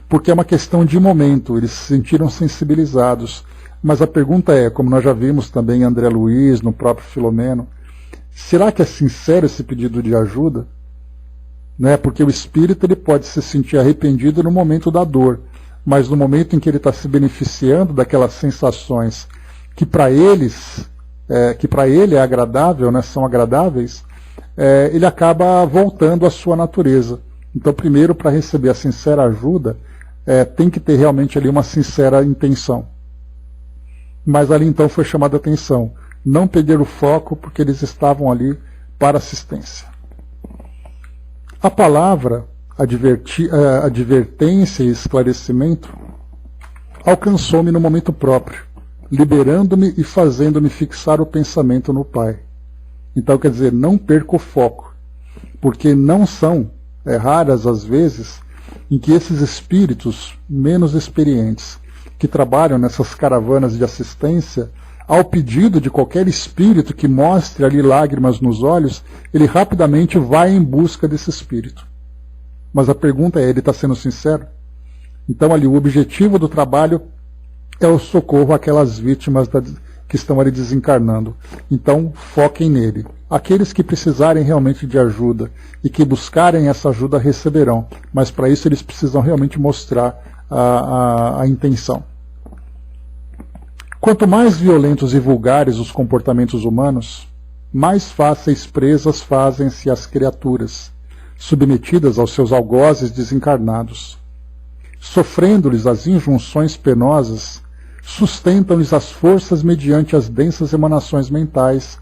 porque é uma questão de momento, eles se sentiram sensibilizados. Mas a pergunta é, como nós já vimos também em André Luiz, no próprio Filomeno, será que é sincero esse pedido de ajuda? Né? Porque o espírito ele pode se sentir arrependido no momento da dor, mas no momento em que ele está se beneficiando daquelas sensações que para ele é agradável, né, são agradáveis, ele acaba voltando à sua natureza. Então, primeiro, para receber a sincera ajuda, tem que ter realmente ali uma sincera intenção. Mas ali então foi chamada a atenção. Não perder o foco, porque eles estavam ali para assistência. A palavra advertência e esclarecimento alcançou-me no momento próprio, liberando-me e fazendo-me fixar o pensamento no Pai. Então, quer dizer, não perca o foco, porque não são raras as vezes em que esses espíritos menos experientes, que trabalham nessas caravanas de assistência, ao pedido de qualquer espírito que mostre ali lágrimas nos olhos, ele rapidamente vai em busca desse espírito. Mas a pergunta é, ele está sendo sincero? Então ali o objetivo do trabalho é o socorro àquelas vítimas que estão ali desencarnando. Então foquem nele. Aqueles que precisarem realmente de ajuda e que buscarem essa ajuda receberão, mas para isso eles precisam realmente mostrar a intenção. Quanto mais violentos e vulgares os comportamentos humanos, mais fáceis presas fazem-se as criaturas, submetidas aos seus algozes desencarnados. Sofrendo-lhes as injunções penosas, sustentam-lhes as forças mediante as densas emanações mentais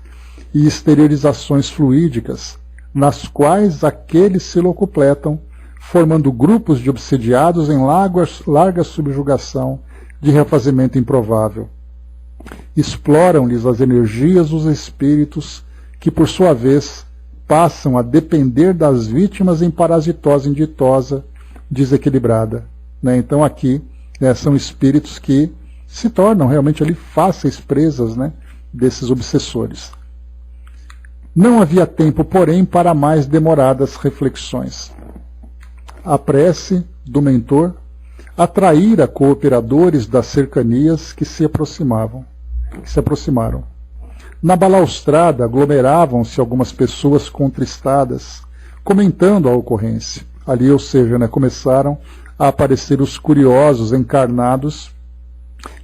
e exteriorizações fluídicas, nas quais aqueles se locupletam, formando grupos de obsediados em larga subjugação de refazimento improvável. Exploram-lhes as energias os espíritos que, por sua vez, passam a depender das vítimas em parasitose inditosa desequilibrada. Né? Então aqui são espíritos que se tornam realmente ali fáceis presas, né, desses obsessores. Não havia tempo, porém, para mais demoradas reflexões. A prece do mentor atraíra cooperadores das cercanias que se aproximaram. Na balaustrada aglomeravam-se algumas pessoas contristadas, comentando a ocorrência. Ali, ou seja, né, começaram a aparecer os curiosos encarnados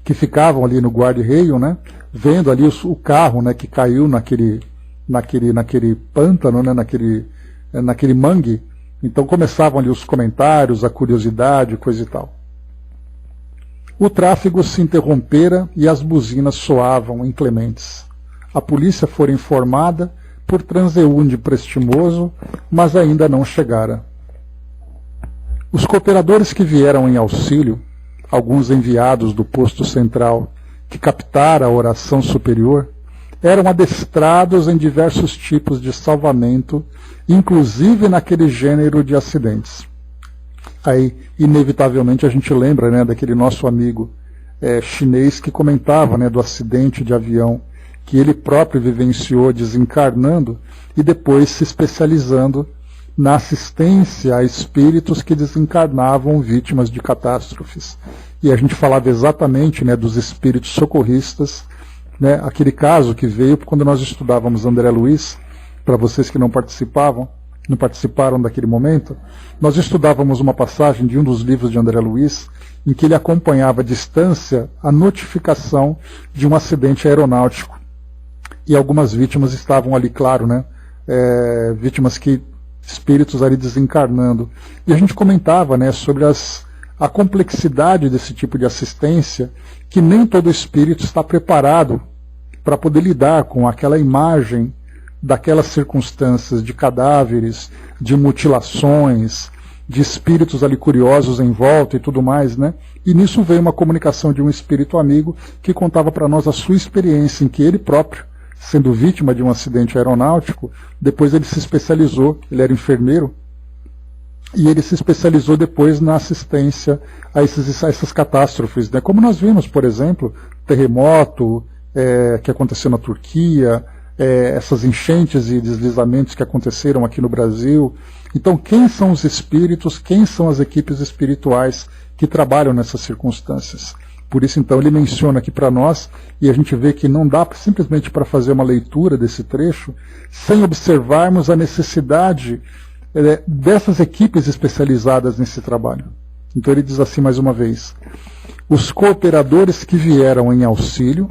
que ficavam ali no guarda-reio, né, vendo ali o carro, né, que caiu naquele pântano, né, naquele mangue. Então começavam ali os comentários, a curiosidade, coisa e tal. O tráfego se interrompera e as buzinas soavam inclementes. A polícia fora informada por transeunte prestimoso, mas ainda não chegara. Os cooperadores que vieram em auxílio, alguns enviados do posto central, que captara a oração superior, eram adestrados em diversos tipos de salvamento, inclusive naquele gênero de acidentes. Aí, inevitavelmente, a gente lembra, né, daquele nosso amigo chinês que comentava, né, do acidente de avião que ele próprio vivenciou desencarnando e depois se especializando na assistência a espíritos que desencarnavam vítimas de catástrofes. E a gente falava exatamente, né, dos espíritos socorristas, né, aquele caso que veio quando nós estudávamos André Luiz, para vocês que não participaram daquele momento, nós estudávamos uma passagem de um dos livros de André Luiz, em que ele acompanhava à distância a notificação de um acidente aeronáutico. E algumas vítimas estavam ali, claro, né, espíritos ali desencarnando. E a gente comentava, né, sobre a complexidade desse tipo de assistência, que nem todo espírito está preparado para poder lidar com aquela imagem daquelas circunstâncias de cadáveres, de mutilações, de espíritos ali curiosos em volta e tudo mais, né? E nisso veio uma comunicação de um espírito amigo que contava para nós a sua experiência em que ele próprio, sendo vítima de um acidente aeronáutico, depois ele se especializou, ele era enfermeiro, e ele se especializou depois na assistência a essas catástrofes, né? Como nós vimos, por exemplo, terremoto que aconteceu na Turquia, essas enchentes e deslizamentos que aconteceram aqui no Brasil. Então, quem são os espíritos, quem são as equipes espirituais que trabalham nessas circunstâncias? Por isso, então, ele menciona aqui para nós, e a gente vê que não dá simplesmente para fazer uma leitura desse trecho, sem observarmos a necessidade dessas equipes especializadas nesse trabalho. Então ele diz assim mais uma vez: os cooperadores que vieram em auxílio,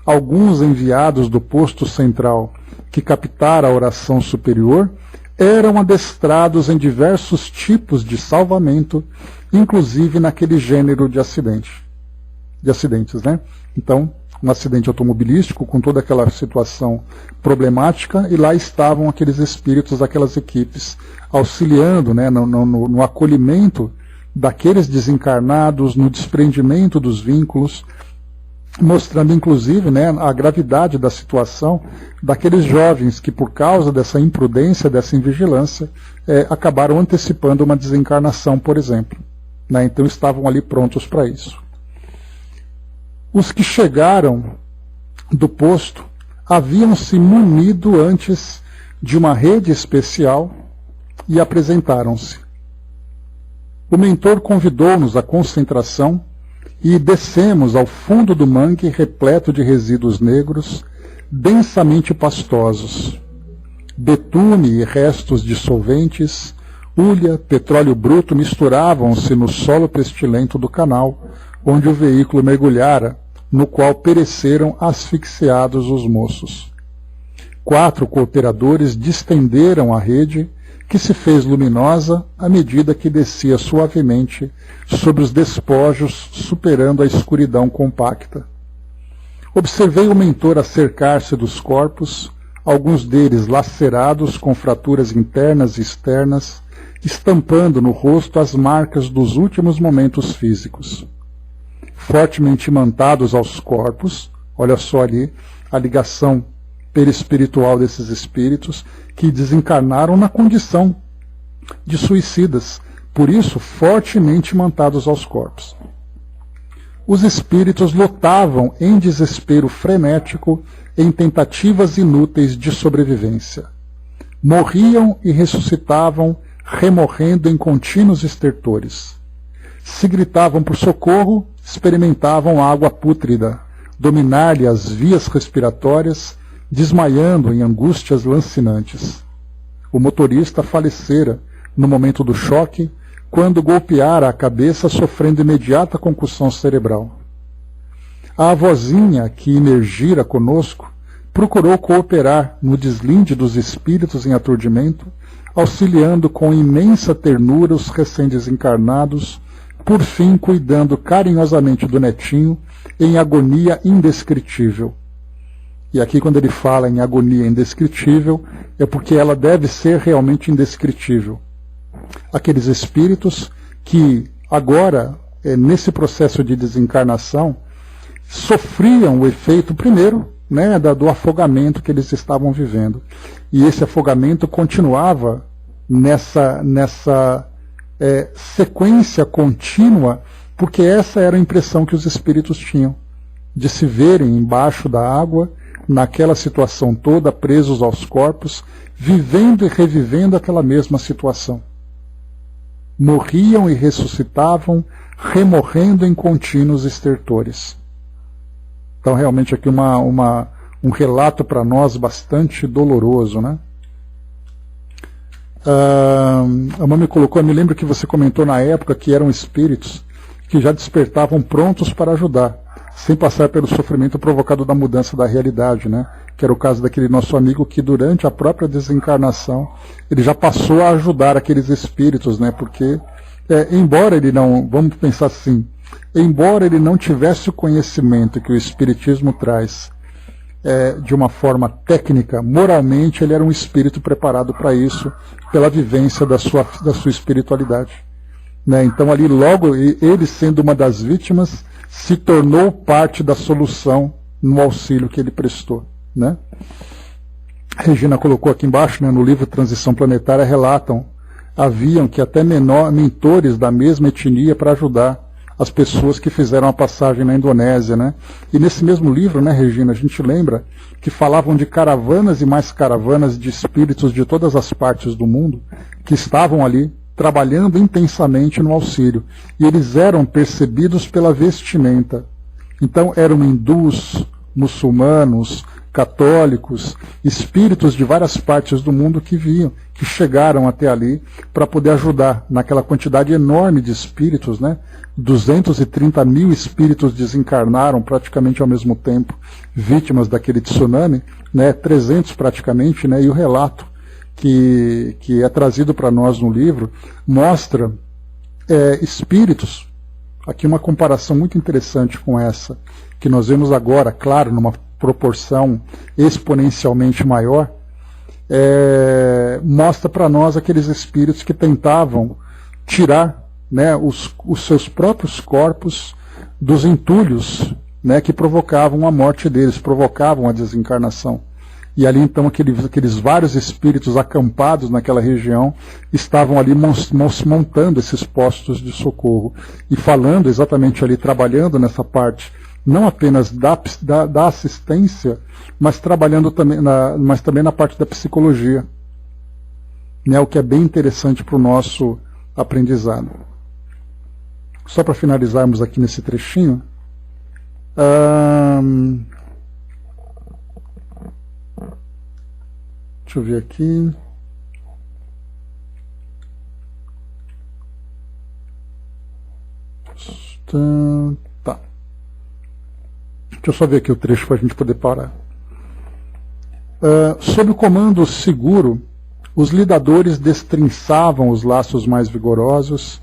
alguns enviados do posto central que captara a oração superior, eram adestrados em diversos tipos de salvamento, inclusive naquele gênero de acidentes, né? Então, um acidente automobilístico com toda aquela situação problemática, e lá estavam aqueles espíritos daquelas equipes auxiliando, né, no acolhimento daqueles desencarnados, no desprendimento dos vínculos, mostrando inclusive, né, a gravidade da situação daqueles jovens que, por causa dessa imprudência, dessa invigilância, acabaram antecipando uma desencarnação, por exemplo, né? Então estavam ali prontos para isso. Os que chegaram do posto haviam se munido antes de uma rede especial e apresentaram-se. O mentor convidou-nos à concentração e descemos ao fundo do mangue repleto de resíduos negros, densamente pastosos. Betume e restos de solventes, hulha, petróleo bruto misturavam-se no solo pestilento do canal, onde o veículo mergulhara, no qual pereceram asfixiados os moços. 4 cooperadores distenderam a rede, que se fez luminosa à medida que descia suavemente sobre os despojos, superando a escuridão compacta. Observei o mentor acercar-se dos corpos, alguns deles lacerados com fraturas internas e externas, estampando no rosto as marcas dos últimos momentos físicos. Fortemente imantados aos corpos, olha só ali a ligação perispiritual desses espíritos que desencarnaram na condição de suicidas, por isso fortemente imantados aos corpos. Os espíritos lutavam em desespero frenético em tentativas inúteis de sobrevivência. Morriam e ressuscitavam, remorrendo em contínuos estertores. Se gritavam por socorro, experimentavam água pútrida, dominar-lhe as vias respiratórias, desmaiando em angústias lancinantes. O motorista falecera no momento do choque, quando golpeara a cabeça, sofrendo imediata concussão cerebral. A avózinha, que emergira conosco, procurou cooperar no deslinde dos espíritos em aturdimento, auxiliando com imensa ternura os recém-desencarnados, por fim cuidando carinhosamente do netinho em agonia indescritível. E aqui, quando ele fala em agonia indescritível, é porque ela deve ser realmente indescritível. Aqueles espíritos que agora, nesse processo de desencarnação, sofriam o efeito, primeiro, né, do afogamento que eles estavam vivendo. E esse afogamento continuava nessa sequência contínua, porque essa era a impressão que os espíritos tinham, de se verem embaixo da água, naquela situação toda, presos aos corpos, vivendo e revivendo aquela mesma situação. Morriam e ressuscitavam, remorrendo em contínuos estertores. Então, realmente, aqui um relato para nós bastante doloroso, né? A mãe me colocou, eu me lembro que você comentou na época que eram espíritos que já despertavam prontos para ajudar, sem passar pelo sofrimento provocado da mudança da realidade, né? Que era o caso daquele nosso amigo que durante a própria desencarnação ele já passou a ajudar aqueles espíritos, né? Porque embora ele não, vamos pensar assim, embora ele não tivesse o conhecimento que o Espiritismo traz de uma forma técnica, moralmente ele era um espírito preparado para isso, pela vivência da sua espiritualidade. Né? Então ali logo, ele sendo uma das vítimas, se tornou parte da solução no auxílio que ele prestou. Né? Regina colocou aqui embaixo, né, no livro Transição Planetária, relatam, haviam que até mentores da mesma etnia para ajudar as pessoas que fizeram a passagem na Indonésia, né? E nesse mesmo livro, né, Regina, a gente lembra que falavam de caravanas e mais caravanas de espíritos de todas as partes do mundo que estavam ali trabalhando intensamente no auxílio. E eles eram percebidos pela vestimenta. Então eram hindus, muçulmanos, católicos, espíritos de várias partes do mundo que vinham, que chegaram até ali para poder ajudar naquela quantidade enorme de espíritos, né? 230 mil espíritos desencarnaram praticamente ao mesmo tempo, vítimas daquele tsunami, né? 300 praticamente, né? E o relato que é trazido para nós no livro mostra espíritos, aqui uma comparação muito interessante com essa, que nós vemos agora, claro, numa proporção exponencialmente maior, mostra para nós aqueles espíritos que tentavam tirar, né, os seus próprios corpos dos entulhos, né, que provocavam a morte deles, provocavam a desencarnação. E ali então aqueles vários espíritos acampados naquela região estavam ali montando esses postos de socorro e falando exatamente ali, trabalhando nessa parte não apenas da assistência, mas trabalhando também mas também na parte da psicologia, né, o que é bem interessante para o nosso aprendizado. Só para finalizarmos aqui nesse trechinho, deixa eu ver aqui. Tá. Deixa eu só ver aqui o trecho para a gente poder parar. Sob o comando seguro, os lidadores destrinçavam os laços mais vigorosos,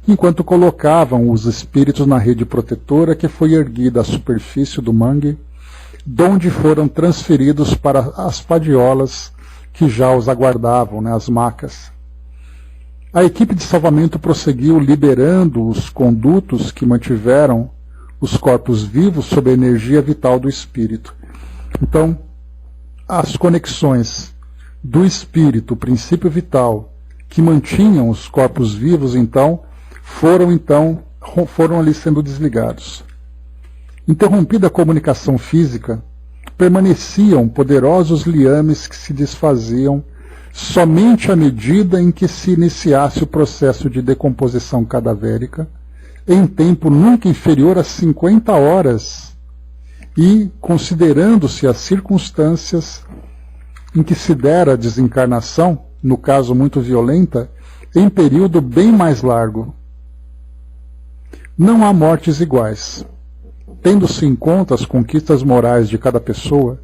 enquanto colocavam os espíritos na rede protetora que foi erguida à superfície do mangue, donde foram transferidos para as padiolas que já os aguardavam, né, as macas. A equipe de salvamento prosseguiu liberando os condutos que mantiveram os corpos vivos sob a energia vital do espírito. Então, as conexões do espírito, o princípio vital, que mantinham os corpos vivos, foram ali sendo desligados. Interrompida a comunicação física, permaneciam poderosos liames que se desfaziam somente à medida em que se iniciasse o processo de decomposição cadavérica, em tempo nunca inferior a 50 horas, e, considerando-se as circunstâncias em que se dera a desencarnação, no caso muito violenta, em período bem mais largo. Não há mortes iguais. Tendo-se em conta as conquistas morais de cada pessoa,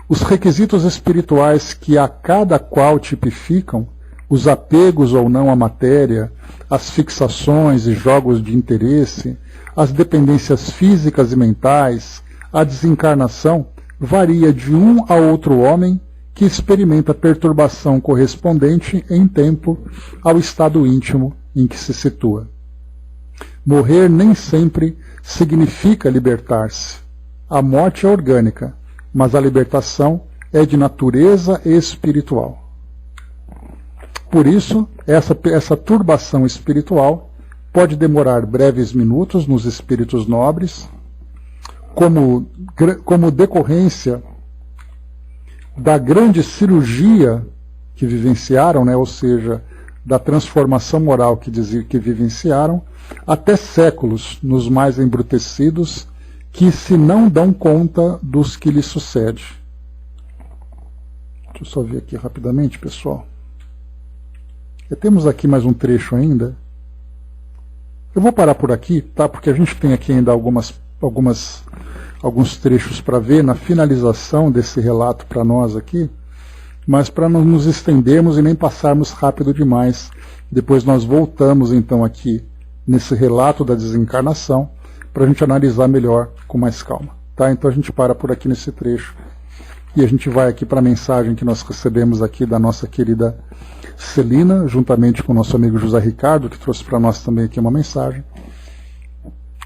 os requisitos espirituais que a cada qual tipificam, os apegos ou não à matéria, as fixações e jogos de interesse, as dependências físicas e mentais, a desencarnação, varia de um a outro homem que experimenta perturbação correspondente em tempo ao estado íntimo em que se situa. Morrer nem sempre significa libertar-se. A morte é orgânica, mas a libertação é de natureza espiritual. Por isso, essa turbação espiritual pode demorar breves minutos nos espíritos nobres, como decorrência da grande cirurgia que vivenciaram, né, ou seja, da transformação moral que vivenciaram, até séculos nos mais embrutecidos, que se não dão conta dos que lhes sucede. Deixa eu só ver aqui rapidamente, pessoal. Temos aqui mais um trecho ainda. Eu vou parar por aqui, tá? Porque a gente tem aqui ainda alguns trechos para ver na finalização desse relato para nós aqui, mas para não nos estendermos e nem passarmos rápido demais. Depois nós voltamos então aqui nesse relato da desencarnação para a gente analisar melhor com mais calma. Tá? Então a gente para por aqui nesse trecho e a gente vai aqui para a mensagem que nós recebemos aqui da nossa querida Celina, juntamente com o nosso amigo José Ricardo, que trouxe para nós também aqui uma mensagem.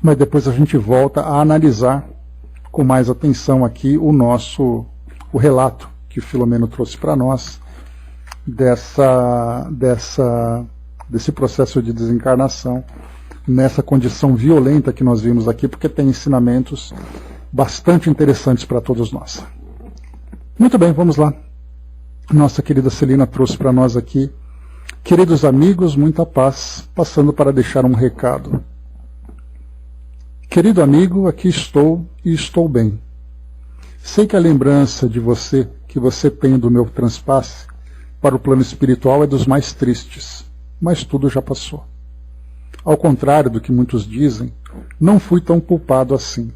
Mas depois a gente volta a analisar com mais atenção aqui o relato que o Filomeno trouxe para nós desse processo de desencarnação, nessa condição violenta que nós vimos aqui, porque tem ensinamentos bastante interessantes para todos nós. Muito bem, vamos lá. Nossa querida Celina trouxe para nós aqui: queridos amigos, muita paz, passando para deixar um recado. Querido amigo, aqui estou e estou bem. Sei que a lembrança de você, que você tem do meu transpasse para o plano espiritual, é dos mais tristes, mas tudo já passou. Ao contrário do que muitos dizem, não fui tão culpado assim.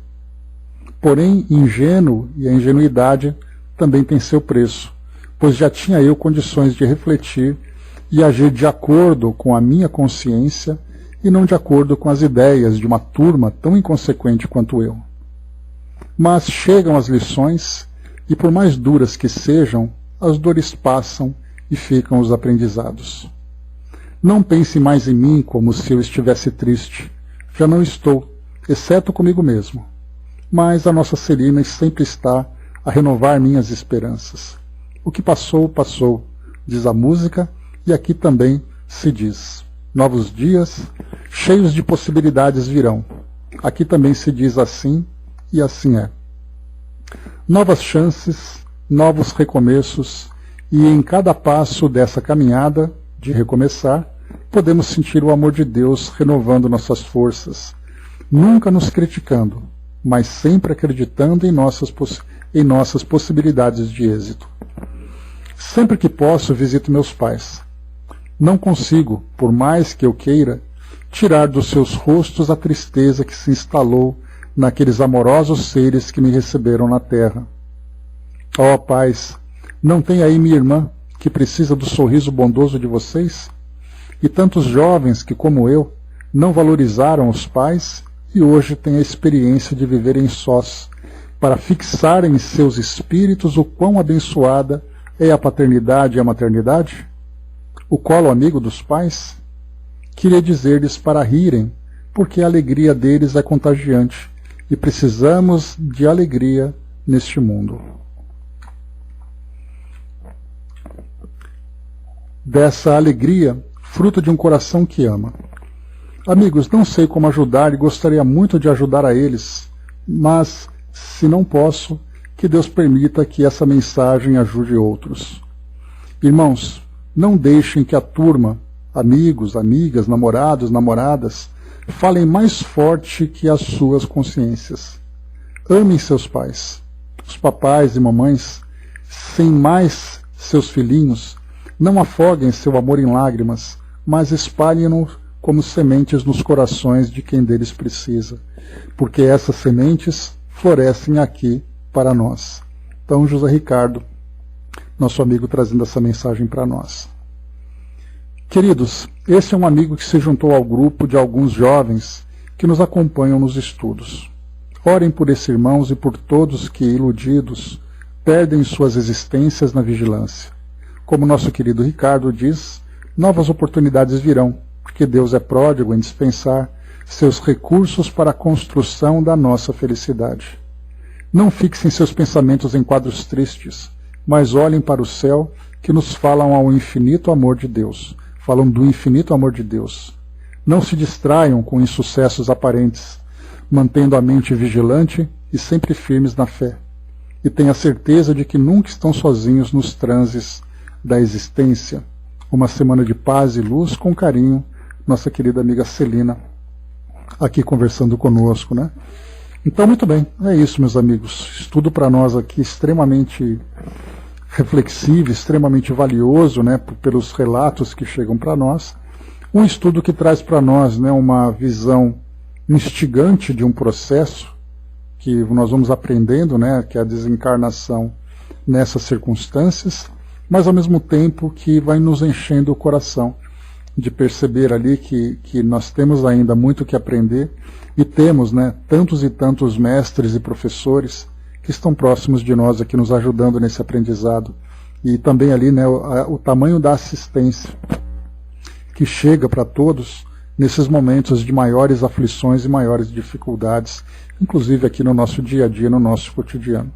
Porém, ingênuo, e a ingenuidade também tem seu preço, pois já tinha eu condições de refletir e agir de acordo com a minha consciência e não de acordo com as ideias de uma turma tão inconsequente quanto eu. Mas chegam as lições, e por mais duras que sejam, as dores passam e ficam os aprendizados. Não pense mais em mim como se eu estivesse triste. Já não estou, exceto comigo mesmo. Mas a nossa Celina sempre está a renovar minhas esperanças. O que passou, passou, diz a música, e aqui também se diz. Novos dias, cheios de possibilidades virão. Aqui também se diz assim, e assim é. Novas chances, novos recomeços, e em cada passo dessa caminhada, de recomeçar, podemos sentir o amor de Deus renovando nossas forças, nunca nos criticando, mas sempre acreditando em nossas possibilidades de êxito. Sempre que posso, visito meus pais. Não consigo, por mais que eu queira, tirar dos seus rostos a tristeza que se instalou naqueles amorosos seres que me receberam na terra. Ó pais, não tem aí minha irmã, que precisa do sorriso bondoso de vocês? E tantos jovens que, como eu, não valorizaram os pais e hoje têm a experiência de viverem sós, para fixarem em seus espíritos o quão abençoada é a paternidade e a maternidade? O colo amigo dos pais? Queria dizer-lhes para rirem, porque a alegria deles é contagiante, e precisamos de alegria neste mundo. Dessa alegria, fruto de um coração que ama. Amigos, não sei como ajudar e gostaria muito de ajudar a eles, mas, se não posso, que Deus permita que essa mensagem ajude outros. Irmãos, não deixem que a turma, amigos, amigas, namorados, namoradas, falem mais forte que as suas consciências. Amem seus pais. Os papais e mamães, sem mais seus filhinhos, não afoguem seu amor em lágrimas, mas espalhem-no como sementes nos corações de quem deles precisa, porque essas sementes florescem aqui para nós. Então, José Ricardo, nosso amigo, trazendo essa mensagem para nós. Queridos, esse é um amigo que se juntou ao grupo de alguns jovens que nos acompanham nos estudos. Orem por esses irmãos e por todos que, iludidos, perdem suas existências na vigilância. Como nosso querido Ricardo diz, novas oportunidades virão, porque Deus é pródigo em dispensar seus recursos para a construção da nossa felicidade. Não fixem seus pensamentos em quadros tristes, mas olhem para o céu, que nos falam ao infinito amor de Deus. Falam do infinito amor de Deus. Não se distraiam com insucessos aparentes, mantendo a mente vigilante e sempre firmes na fé. e tenha certeza de que nunca estão sozinhos nos transes da existência. Uma semana de paz e luz, com carinho, nossa querida amiga Celina, aqui conversando conosco, né? Então, muito bem, é isso, meus amigos. Estudo para nós aqui extremamente reflexivo, extremamente valioso, né, pelos relatos que chegam para nós. Um estudo que traz para nós, né, uma visão instigante de um processo que nós vamos aprendendo, né, que é a desencarnação nessas circunstâncias, mas ao mesmo tempo que vai nos enchendo o coração de perceber ali que nós temos ainda muito que aprender e temos, né, tantos e tantos mestres e professores que estão próximos de nós aqui nos ajudando nesse aprendizado. E também ali, né, o tamanho da assistência que chega para todos nesses momentos de maiores aflições e maiores dificuldades, inclusive aqui no nosso dia a dia, no nosso cotidiano.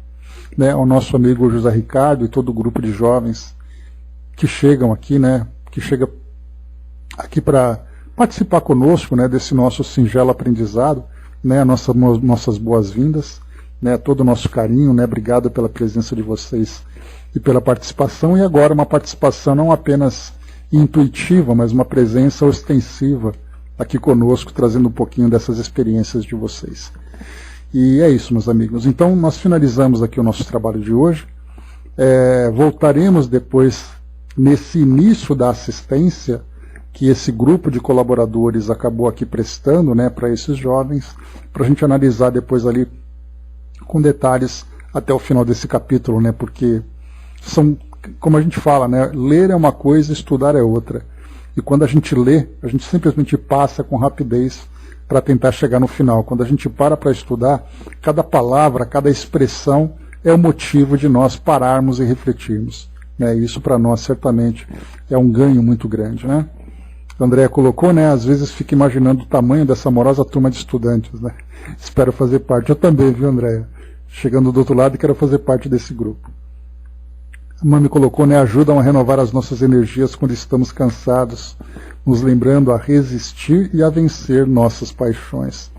Né, o nosso amigo José Ricardo e todo o grupo de jovens que chegam aqui, né, que chega aqui para participar conosco, né, desse nosso singelo aprendizado, né, nossas boas-vindas, né, todo o nosso carinho, né, obrigado pela presença de vocês e pela participação, e agora uma participação não apenas intuitiva, mas uma presença ostensiva aqui conosco, trazendo um pouquinho dessas experiências de vocês. E é isso, meus amigos. Então, nós finalizamos aqui o nosso trabalho de hoje. Voltaremos depois, nesse início da assistência, que esse grupo de colaboradores acabou aqui prestando, né, para esses jovens, para a gente analisar depois ali com detalhes até o final desse capítulo, né, porque são, como a gente fala, né, ler é uma coisa, estudar é outra. E quando a gente lê, a gente simplesmente passa com rapidez para tentar chegar no final. Quando a gente para estudar, cada palavra, cada expressão é o motivo de nós pararmos e refletirmos. Né? Isso para nós certamente é um ganho muito grande. Né? A Andréa colocou, né, às vezes fica imaginando o tamanho dessa amorosa turma de estudantes. Né? Espero fazer parte. Eu também, viu, Andréa? Chegando do outro lado, quero fazer parte desse grupo. A Mami colocou, né, ajudam a renovar as nossas energias quando estamos cansados, nos lembrando a resistir e a vencer nossas paixões.